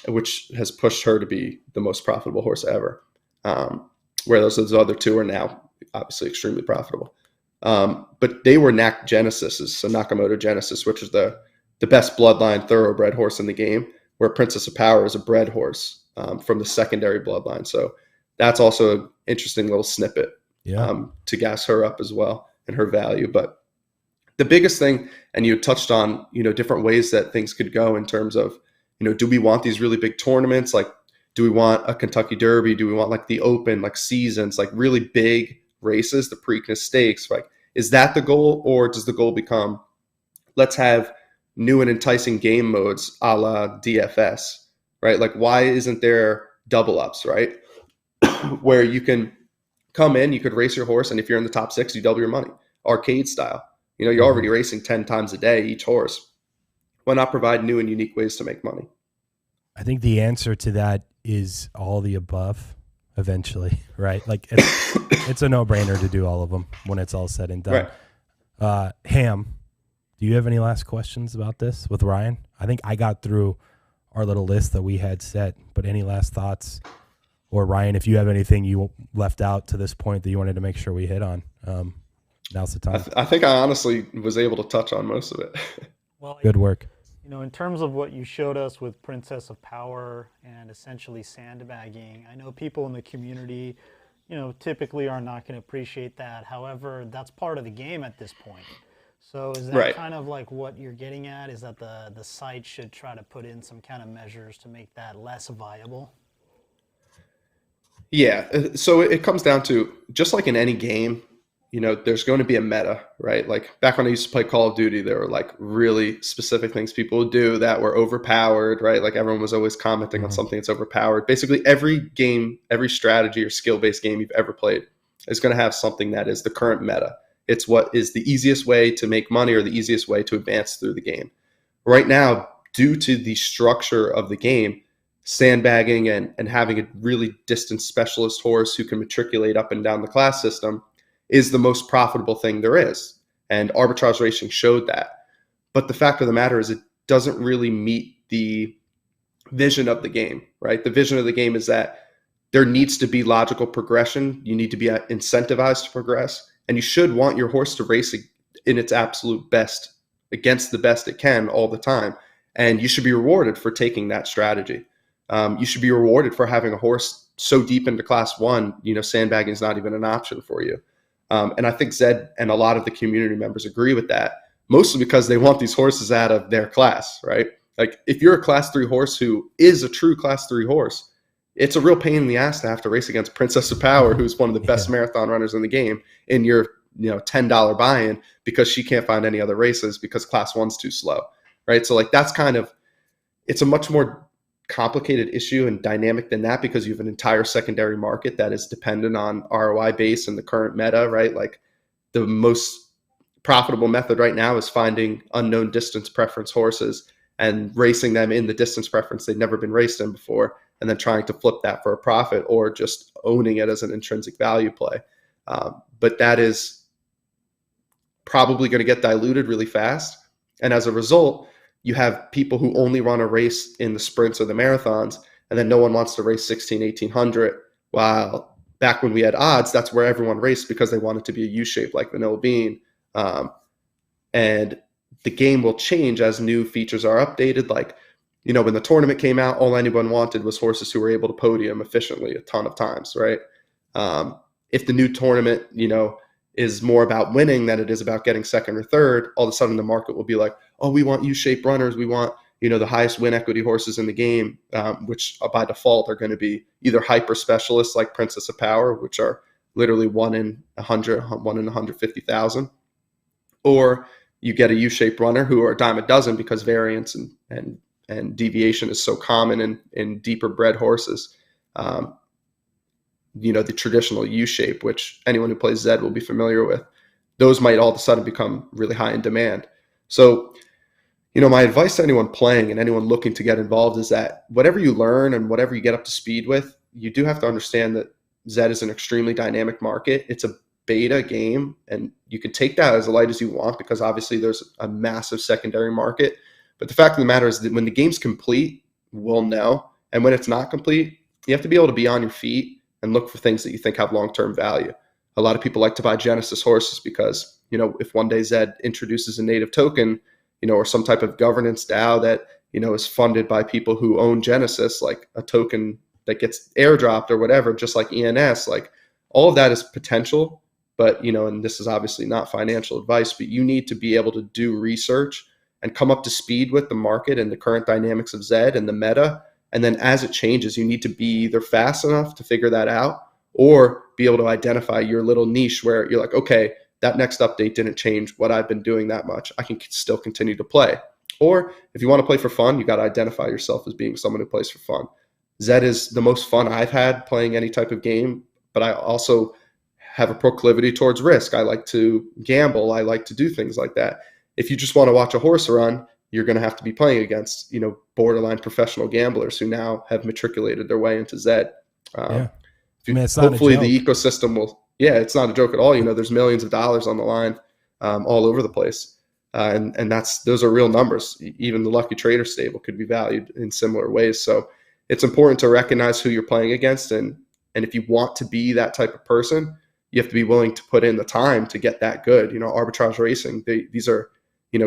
which has pushed her to be the most profitable horse ever. Where those other 2 are now obviously extremely profitable. But they were NAC Genesises, so Nakamoto Genesis, which is the best bloodline thoroughbred horse in the game, where Princess of Power is a bred horse from the secondary bloodline. So that's also an interesting little snippet to gas her up as well and her value. But the biggest thing, and you touched on, different ways that things could go in terms of, do we want these really big tournaments? Like, do we want a Kentucky Derby? Do we want like the Open, like seasons, like really big races, the Preakness Stakes? Like, is that the goal, or does the goal become, let's have new and enticing game modes a la DFS, right? Like, why isn't there double ups, right? Where you can come in, you could race your horse, and if you're in the top 6, you double your money, arcade style. You're already racing 10 times a day each horse. Why not provide new and unique ways to make money? I think the answer to that is all the above eventually, right? Like it's a no-brainer to do all of them when it's all said and done. Right. Ham, do you have any last questions about this with Ryan? I think I got through our little list that we had set, but any last thoughts? Or Ryan, if you have anything you left out to this point that you wanted to make sure we hit on, now's the time. I think I honestly was able to touch on most of it. Well, good work. In terms of what you showed us with Princess of Power and essentially sandbagging, I know people in the community, typically are not going to appreciate that. However, that's part of the game at this point. So is that kind of like what you're getting at? Is that the site should try to put in some kind of measures to make that less viable? Yeah. So it comes down to, just like in any game, there's going to be a meta, right? Like back when I used to play Call of Duty, there were like really specific things people would do that were overpowered, right? Like everyone was always commenting on something that's overpowered. Basically every game, every strategy or skill-based game you've ever played is going to have something that is the current meta. It's what is the easiest way to make money or the easiest way to advance through the game. Right now, due to the structure of the game, sandbagging and having a really distant specialist horse who can matriculate up and down the class system is the most profitable thing there is. And arbitrage racing showed that. But the fact of the matter is it doesn't really meet the vision of the game, right? The vision of the game is that there needs to be logical progression. You need to be incentivized to progress, and you should want your horse to race in its absolute best against the best it can all the time. And you should be rewarded for taking that strategy. You should be rewarded for having a horse so deep into class one, sandbagging is not even an option for you. And I think Zed and a lot of the community members agree with that, mostly because they want these horses out of their class, right? Like if you're a class 3 horse who is a true class 3 horse, it's a real pain in the ass to have to race against Princess of Power, who's one of the best marathon runners in the game, in your $10 buy-in, because she can't find any other races because class 1's too slow, right? So like that's it's a much more complicated issue and dynamic than that, because you have an entire secondary market that is dependent on ROI base and the current meta, right? Like the most profitable method right now is finding unknown distance preference horses and racing them in the distance preference they've never been raced in before, and then trying to flip that for a profit or just owning it as an intrinsic value play. But that is probably going to get diluted really fast. And as a result, you have people who only run a race in the sprints or the marathons, and then no one wants to race 16, 1800. While back when we had odds, that's where everyone raced because they wanted to be a U-shape like Vanilla Bean. And the game will change as new features are updated. Like, when the tournament came out, all anyone wanted was horses who were able to podium efficiently a ton of times, right? If the new tournament, is more about winning than it is about getting second or third, all of a sudden the market will be like, oh, we want U-shaped runners. We want, the highest win equity horses in the game, which by default are going to be either hyper specialists like Princess of Power, which are literally 1 in 100, 1 in 150,000, or you get a U-shaped runner who are a dime a dozen because variance and deviation is so common in deeper bred horses. The traditional U-shape, which anyone who plays Zed will be familiar with, those might all of a sudden become really high in demand. So, my advice to anyone playing and anyone looking to get involved is that whatever you learn and whatever you get up to speed with, you do have to understand that Zed is an extremely dynamic market. It's a beta game, and you can take that as light as you want because obviously there's a massive secondary market. But the fact of the matter is that when the game's complete, we'll know. And when it's not complete, you have to be able to be on your feet and look for things that you think have long-term value. A lot of people like to buy Genesis horses because, if one day Zed introduces a native token, or some type of governance DAO that, is funded by people who own Genesis, like a token that gets airdropped or whatever, just like ENS, like all of that is potential. But, and this is obviously not financial advice, but you need to be able to do research and come up to speed with the market and the current dynamics of Zed and the meta. And then as it changes, you need to be either fast enough to figure that out or be able to identify your little niche where you're like, okay, that next update didn't change what I've been doing that much. I can still continue to play. Or if you want to play for fun, you got to identify yourself as being someone who plays for fun. Zed is the most fun I've had playing any type of game, but I also have a proclivity towards risk. I like to gamble. I like to do things like that. If you just want to watch a horse run, you're going to have to be playing against, borderline professional gamblers who now have matriculated their way into Zed. Hopefully the ecosystem will, it's not a joke at all. There's millions of dollars on the line all over the place. And those are real numbers. Even the Lucky Trader stable could be valued in similar ways. So it's important to recognize who you're playing against. And if you want to be that type of person, you have to be willing to put in the time to get that good. Arbitrage racing, these are,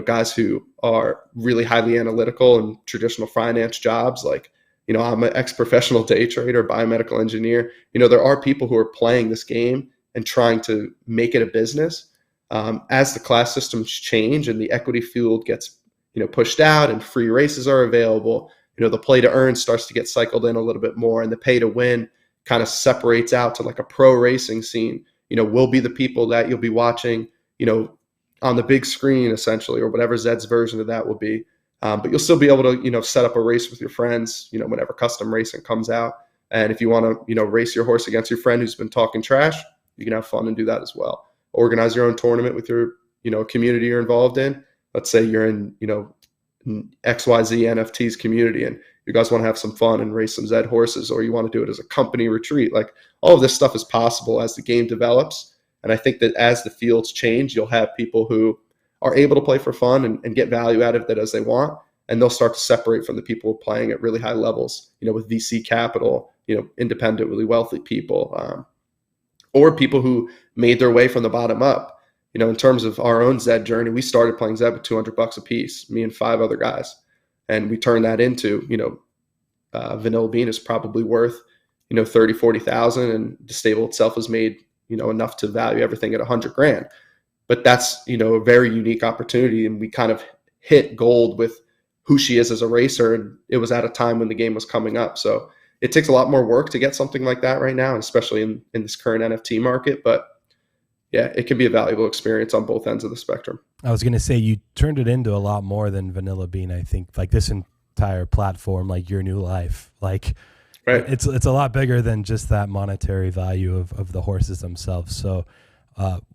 guys who are really highly analytical and traditional finance jobs. Like, I'm an ex-professional day trader, biomedical engineer. There are people who are playing this game and trying to make it a business. As the class systems change and the equity field gets, pushed out and free races are available, the play to earn starts to get cycled in a little bit more, and the pay to win kind of separates out to like a pro racing scene. Will be the people that you'll be watching, on the big screen essentially, or whatever Zed's version of that will be. But you'll still be able to, set up a race with your friends, whenever custom racing comes out. And if you want to, race your horse against your friend who's been talking trash, you can have fun and do that as well. Organize your own tournament with your, community you're involved in. Let's say you're in, XYZ NFTs community and you guys want to have some fun and race some Zed horses, or you want to do it as a company retreat. Like all of this stuff is possible as the game develops. And I think that as the fields change, you'll have people who are able to play for fun and get value out of that as they want. and they'll start to separate from the people playing at really high levels, with VC capital, independently wealthy people, or people who made their way from the bottom up. In terms of our own Zed journey, we started playing Zed with $200 a piece, me and 5 other guys. And we turned that into, Vanilla Bean is probably worth, 30, 40,000, and the stable itself has made, enough to value everything at 100 grand. But that's, a very unique opportunity. And we kind of hit gold with who she is as a racer. And it was at a time when the game was coming up. So it takes a lot more work to get something like that right now, especially in this current NFT market. But yeah, it can be a valuable experience on both ends of the spectrum. I was going to say, you turned it into a lot more than Vanilla Bean, I think. Like this entire platform, like your new life, like right. It's a lot bigger than just that monetary value of the horses themselves. So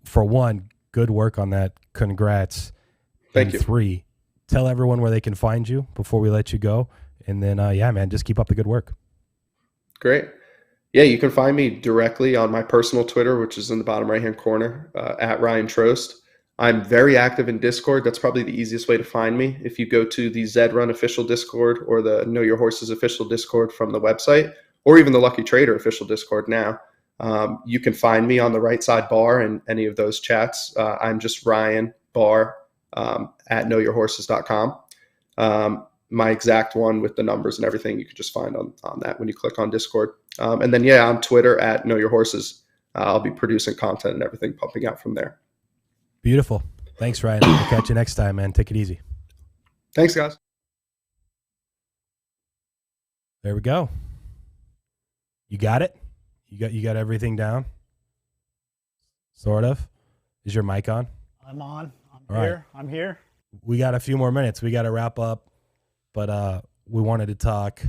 for one, good work on that. Congrats. Thank you. 3, tell everyone where they can find you before we let you go. And then, yeah, man, just keep up the good work. Great. Yeah, you can find me directly on my personal Twitter, which is in the bottom right-hand corner, at Ryan Trost. I'm very active in Discord. That's probably the easiest way to find me. If you go to the Zed Run official Discord or the Know Your Horses official Discord from the website, or even the Lucky Trader official Discord now, you can find me on the right side bar in any of those chats. I'm just Ryan Bar at knowyourhorses.com. My exact one with the numbers and everything, you can just find on that when you click on Discord. And then, yeah, on Twitter at Know Your Horses. I'll be producing content and everything pumping out from there. Beautiful. Thanks, Ryan. We'll catch you next time, man. Take it easy. Thanks, guys. There we go. You got it? You got everything down? Sort of. Is your mic on? I'm on. All Here. right. I'm here. We got a few more minutes. We got to wrap up, but we wanted to talk.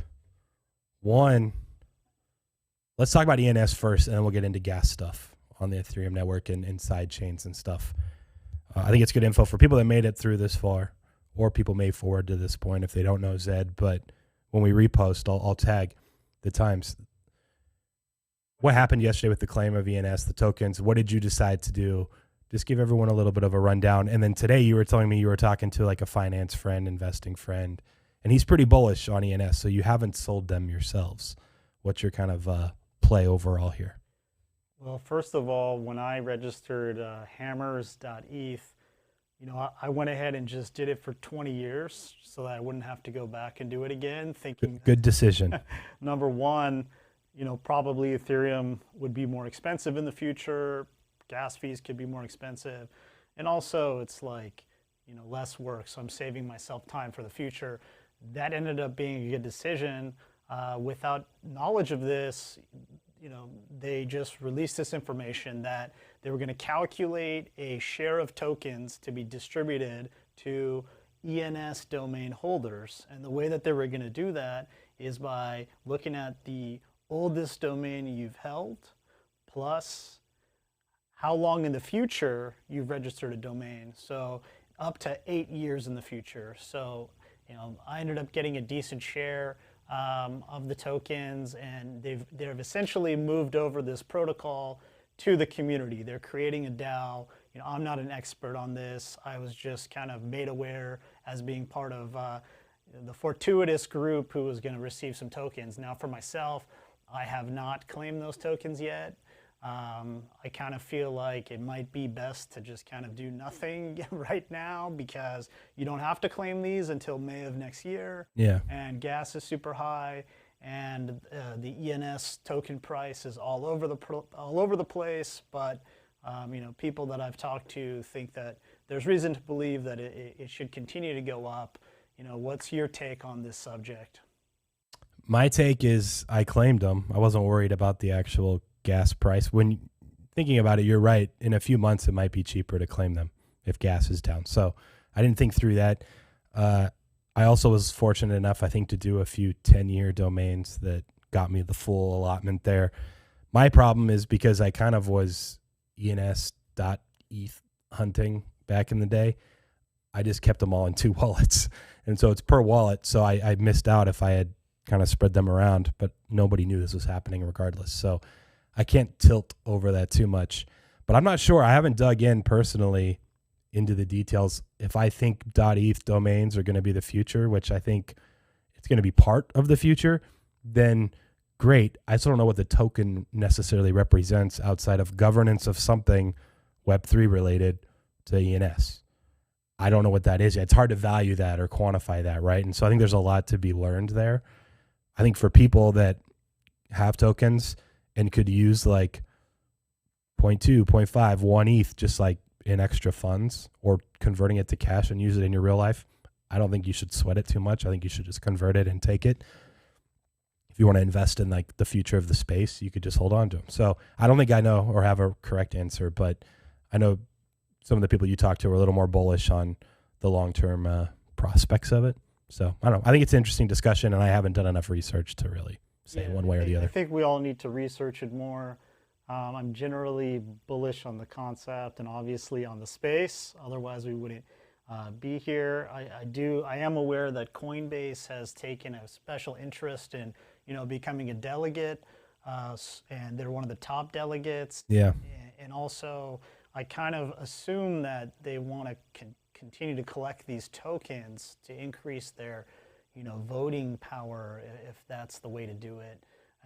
One, let's talk about ENS first, and then we'll get into gas stuff on the Ethereum network and side chains and stuff. I think it's good info for people that made it through this far, or people may forward to this point if they don't know Zed. But when we repost, I'll tag the times. What happened yesterday with the claim of ENS, the tokens? What did you decide to do? Just give everyone a little bit of a rundown. And then today you were telling me you were talking to like a finance friend, investing friend, and he's pretty bullish on ENS. So you haven't sold them yourselves. What's your kind of play overall here? Well, first of all, when I registered hammers.eth, I went ahead and just did it for 20 years so that I wouldn't have to go back and do it again, thinking good decision. Number one, probably Ethereum would be more expensive in the future. Gas fees could be more expensive. And also it's like, less work. So I'm saving myself time for the future. That ended up being a good decision. Without knowledge of this, they just released this information that they were going to calculate a share of tokens to be distributed to ENS domain holders. And the way that they were going to do that is by looking at the oldest domain you've held, plus how long in the future you've registered a domain. So up to 8 years in the future. So, I ended up getting a decent share of the tokens, and they've essentially moved over this protocol to the community. They're creating a DAO. I'm not an expert on this. I was just kind of made aware as being part of the fortuitous group who was going to receive some tokens. Now, for myself, I have not claimed those tokens yet. I kind of feel like it might be best to just kind of do nothing right now, because you don't have to claim these until May of next year. Yeah. And gas is super high, and the ENS token price is all over the place. But people that I've talked to think that there's reason to believe that it should continue to go up. What's your take on this subject? My take is I claimed them. I wasn't worried about the actual gas price. When thinking about it, you're right. In a few months, it might be cheaper to claim them if gas is down. So I didn't think through that. I also was fortunate enough, I think, to do a few 10-year domains that got me the full allotment there. My problem is because I kind of was ENS.eth hunting back in the day. I just kept them all in 2 wallets. And so it's per wallet. So I missed out if I had kind of spread them around, but nobody knew this was happening regardless. So I can't tilt over that too much, but I'm not sure. I haven't dug in personally into the details. If I think .eth domains are going to be the future, which I think it's going to be part of the future, then great. I still don't know what the token necessarily represents outside of governance of something Web3 related to ENS. I don't know what that is yet. It's hard to value that or quantify that, right? And so I think there's a lot to be learned there. I think for people that have tokens and could use like 0.2, 0.5, 1 ETH, just like in extra funds, or converting it to cash and use it in your real life, I don't think you should sweat it too much. I think you should just convert it and take it. If you want to invest in like the future of the space, you could just hold on to them. So I don't think I know or have a correct answer, but I know some of the people you talk to are a little more bullish on the long-term prospects of it. So I don't know. I think it's an interesting discussion, and I haven't done enough research to really say one way or the other. I think we all need to research it more. I'm generally bullish on the concept and obviously on the space. Otherwise, we wouldn't be here. I am aware that Coinbase has taken a special interest in, becoming a delegate, and they're one of the top delegates. Yeah. And also, I kind of assume that they want to continue to collect these tokens to increase their, voting power, if that's the way to do it.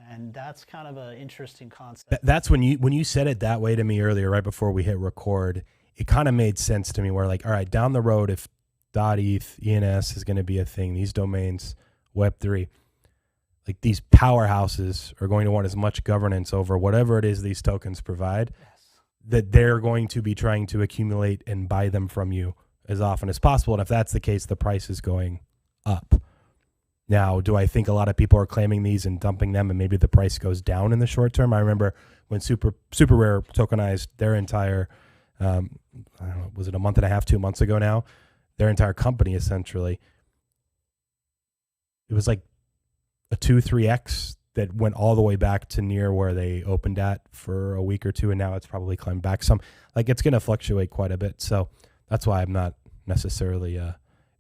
And that's kind of an interesting concept. That's when you said it that way to me earlier, right before we hit record, it kind of made sense to me. Where like, all right, down the road, if .eth, ENS is going to be a thing, these domains, Web3, like these powerhouses are going to want as much governance over whatever it is these tokens provide, that they're going to be trying to accumulate and buy them from you as often as possible. And if that's the case, the price is going up. Now, do I think a lot of people are claiming these and dumping them and maybe the price goes down in the short term? I remember when Super Rare tokenized their entire, I don't know, was it a month and a half, 2 months ago now? Their entire company, essentially. It was like a 2-3x that went all the way back to near where they opened at for a week or two, and now it's probably climbed back some. Like, it's going to fluctuate quite a bit. So that's why I'm not necessarily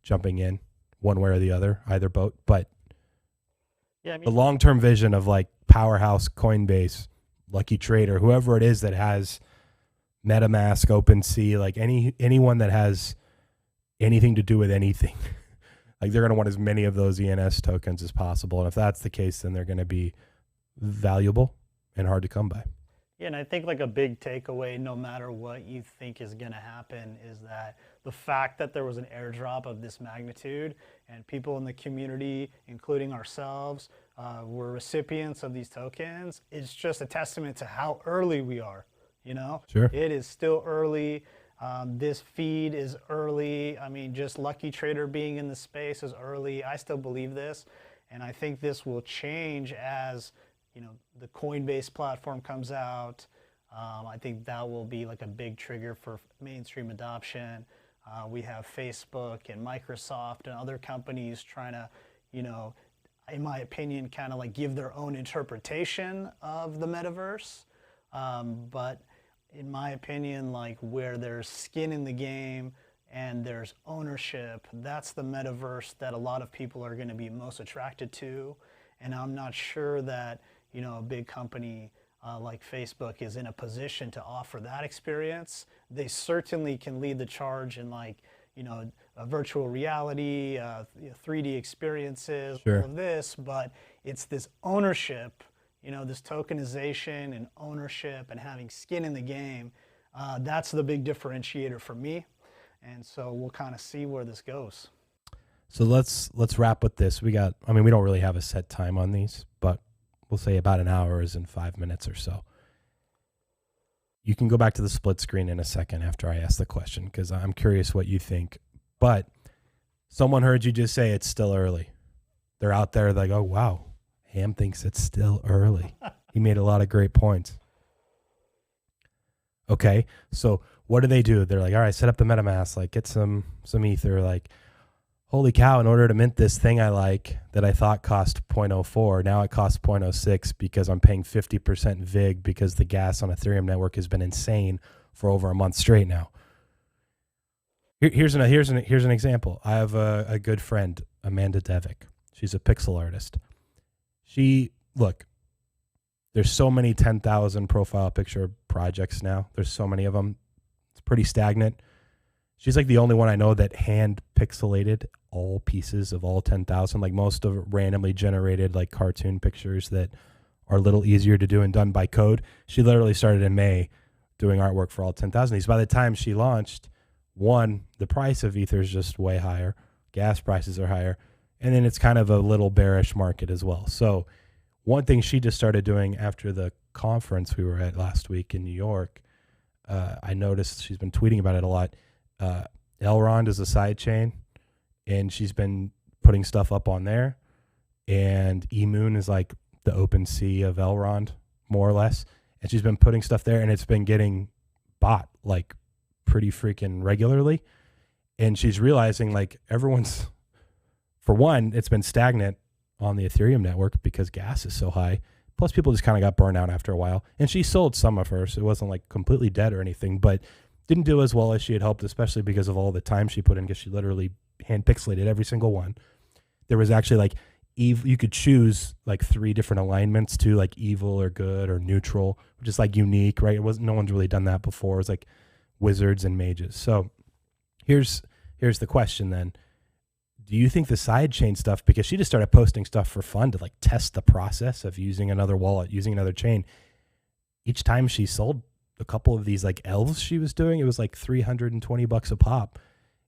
jumping in one way or the other, either boat. But yeah, the long-term vision of like powerhouse Coinbase, Lucky Trader, whoever it is that has MetaMask, OpenSea, like anyone that has anything to do with anything, like they're going to want as many of those ENS tokens as possible. And if that's the case, then they're going to be valuable and hard to come by. Yeah, and I think like a big takeaway, no matter what you think is going to happen, is that the fact that there was an airdrop of this magnitude and people in the community, including ourselves, were recipients of these tokens, is just a testament to how early we are. Sure. It is still early. This feed is early. I mean, just Lucky Trader being in the space is early. I still believe this, and I think this will change as the Coinbase platform comes out. I think that will be like a big trigger for mainstream adoption. We have Facebook and Microsoft and other companies trying to, in my opinion, kind of like give their own interpretation of the metaverse. But in my opinion, like where there's skin in the game and there's ownership, that's the metaverse that a lot of people are going to be most attracted to. And I'm not sure that, a big company like Facebook is in a position to offer that experience. They certainly can lead the charge in like, a virtual reality, 3D experiences, sure, all of this, but it's this ownership, this tokenization and ownership and having skin in the game. That's the big differentiator for me. And so we'll kind of see where this goes. So let's wrap with this. We don't really have a set time on these, but we'll say about an hour is in 5 minutes or so. You can go back to the split screen in a second after I ask the question, because I'm curious what you think. But someone heard you just say it's still early. They're out there like, oh, wow, Ham thinks it's still early. He made a lot of great points. Okay, so what do? They're like, all right, set up the MetaMask, like get some Ether, like, holy cow, in order to mint this thing I like that I thought cost 0.04, now it costs 0.06 because I'm paying 50% VIG because the gas on Ethereum network has been insane for over a month straight now. Here's an example. I have a good friend, Amanda Devick. She's a pixel artist. There's so many 10,000 profile picture projects now. There's so many of them. It's pretty stagnant. She's like the only one I know that hand pixelated all pieces of all 10,000. Like most of randomly generated like cartoon pictures that are a little easier to do and done by code. She literally started in May doing artwork for all 10,000 of these. By the time she launched, one, the price of Ether is just way higher. Gas prices are higher. And then it's kind of a little bearish market as well. So one thing she just started doing after the conference we were at last week in New York, I noticed she's been tweeting about it a lot. Elrond is a side chain, and she's been putting stuff up on there. And eMoon is like the open sea of Elrond, more or less. And she's been putting stuff there, and it's been getting bought like pretty freaking regularly. And she's realizing like everyone's, for one, it's been stagnant on the Ethereum network because gas is so high. Plus, people just kind of got burned out after a while. And she sold some of hers. So it wasn't like completely dead or anything, but didn't do as well as she had hoped, especially because of all the time she put in, because she literally hand pixelated every single one. There was actually like you could choose like 3 different alignments too, like evil or good or neutral, which is like unique, right? It wasn't, no one's really done that before. It was like wizards and mages. So here's the question then. Do you think the sidechain stuff, because she just started posting stuff for fun to like test the process of using another wallet, using another chain. Each time she sold a couple of these like elves she was doing, it was like $320 a pop.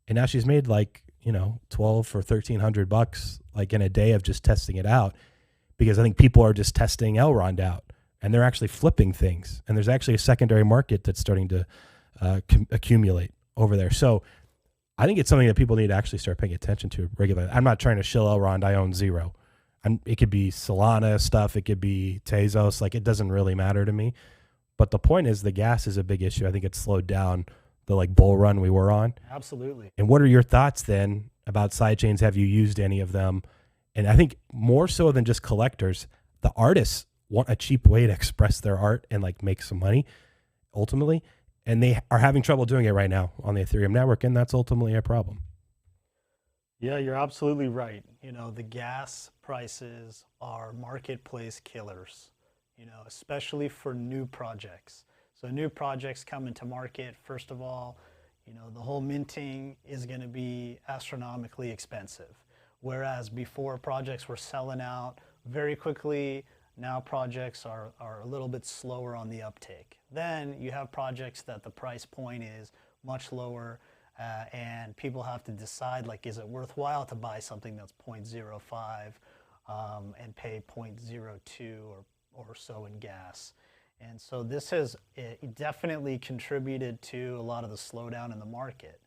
And now she's made like, you know, 12 or $1,300 like in a day of just testing it out, because I think people are just testing Elrond out and they're actually flipping things. And there's actually a secondary market that's starting to accumulate over there. So I think it's something that people need to actually start paying attention to regularly. I'm not trying to shill Elrond. I own zero. It could be Solana stuff. It could be Tezos. Like, it doesn't really matter to me. But the point is the gas is a big issue. I think it's slowed down the like bull run we were on. Absolutely. And what are your thoughts then about sidechains? Have you used any of them? And I think more so than just collectors, the artists want a cheap way to express their art and like make some money ultimately. And they are having trouble doing it right now on the Ethereum network, and that's ultimately a problem. Yeah, you're absolutely right. You know, the gas prices are marketplace killers, you know, especially for new projects. So new projects come into market, first of all, you know, the whole minting is going to be astronomically expensive. Whereas before, projects were selling out very quickly. Now projects are a little bit slower on the uptake. Then you have projects that the price point is much lower, and people have to decide, like, is it worthwhile to buy something that's 0.05 and pay 0.02 or so in gas. And so this has definitely contributed to a lot of the slowdown in the market.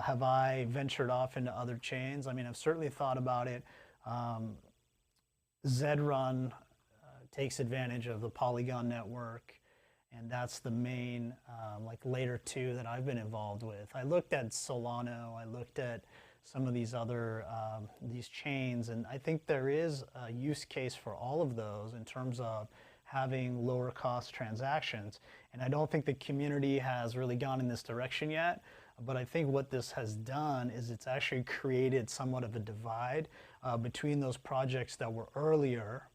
Have I ventured off into other chains? I mean, I've certainly thought about it. Zedrun takes advantage of the Polygon network, and that's the main like layer 2 that I've been involved with. I looked at Solano, I looked at some of these other these chains, and I think there is a use case for all of those in terms of having lower cost transactions. And I don't think the community has really gone in this direction yet, but I think what this has done is it's actually created somewhat of a divide between those projects that were earlier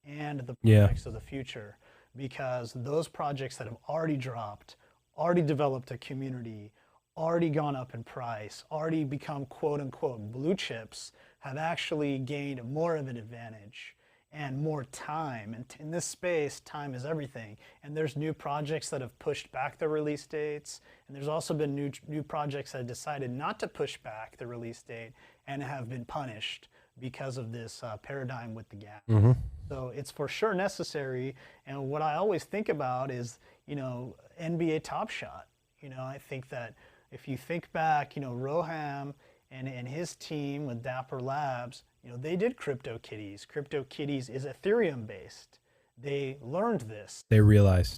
and the projects of the future, because those projects that have already dropped, already developed a community, already gone up in price, already become quote unquote blue chips, have actually gained more of an advantage and more time. And in this space, time is everything. And there's new projects that have pushed back their release dates. And there's also been new projects that have decided not to push back the release date and have been punished because of this paradigm with the gas. Mm-hmm. So it's for sure necessary. And what I always think about is, you know, NBA Top Shot. You know, I think that if you think back, you know, Roham and his team with Dapper Labs, you know, they did CryptoKitties. CryptoKitties is Ethereum based. They learned this. They realized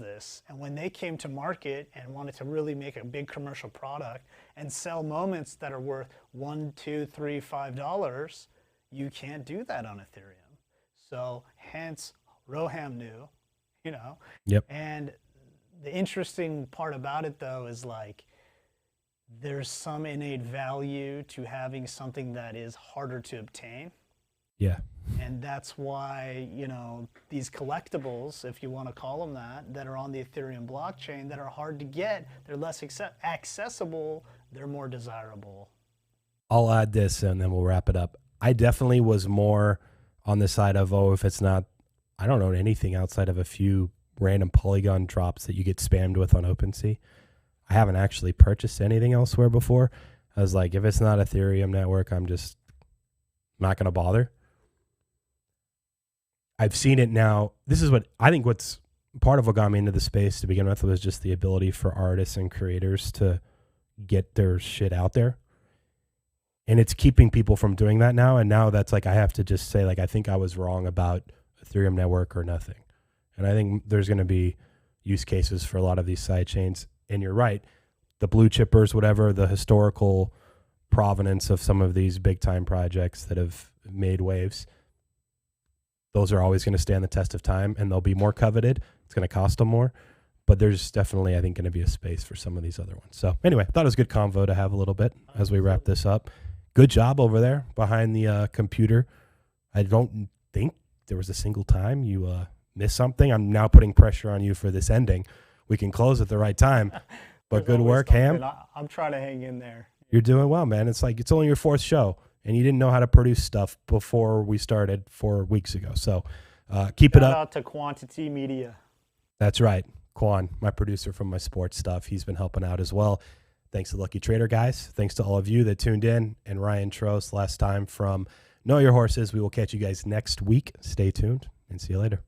this. And when they came to market and wanted to really make a big commercial product and sell moments that are worth $1, $2, $3, $5, you can't do that on Ethereum. So hence Roham knew, you know. Yep. And the interesting part about it though is like there's some innate value to having something that is harder to obtain. Yeah. And that's why, you know, these collectibles, if you want to call them that are on the Ethereum blockchain that are hard to get, they're less accessible, they're more desirable. I'll add this and then we'll wrap it up. I definitely was more on the side of, if it's not, I don't own anything outside of a few random Polygon drops that you get spammed with on OpenSea. I haven't actually purchased anything elsewhere before. I was like, if it's not Ethereum network, I'm just not going to bother. I've seen it now. This is what I think what's part of what got me into the space to begin with was just the ability for artists and creators to get their shit out there. And it's keeping people from doing that now. And now that's like, I have to just say, like, I think I was wrong about Ethereum network or nothing. And I think there's going to be use cases for a lot of these side chains. And you're right. The blue chippers, whatever, the historical provenance of some of these big time projects that have made waves, those are always going to stand the test of time and they'll be more coveted. It's going to cost them more. But there's definitely, I think, going to be a space for some of these other ones. So anyway, I thought it was a good convo to have a little bit as we wrap this up. Good job over there behind the computer. I don't think there was a single time you missed something. I'm now putting pressure on you for this ending. We can close at the right time. But good work, Ham. I'm trying to hang in there. You're doing well, man. It's like it's only your 4th show, and you didn't know how to produce stuff before we started 4 weeks ago. So keep it up. Shout out to Quantity Media. That's right. Quan, my producer from my sports stuff, he's been helping out as well. Thanks to Lucky Trader, guys. Thanks to all of you that tuned in. And Ryan Trost last time from Know Your Horses. We will catch you guys next week. Stay tuned and see you later.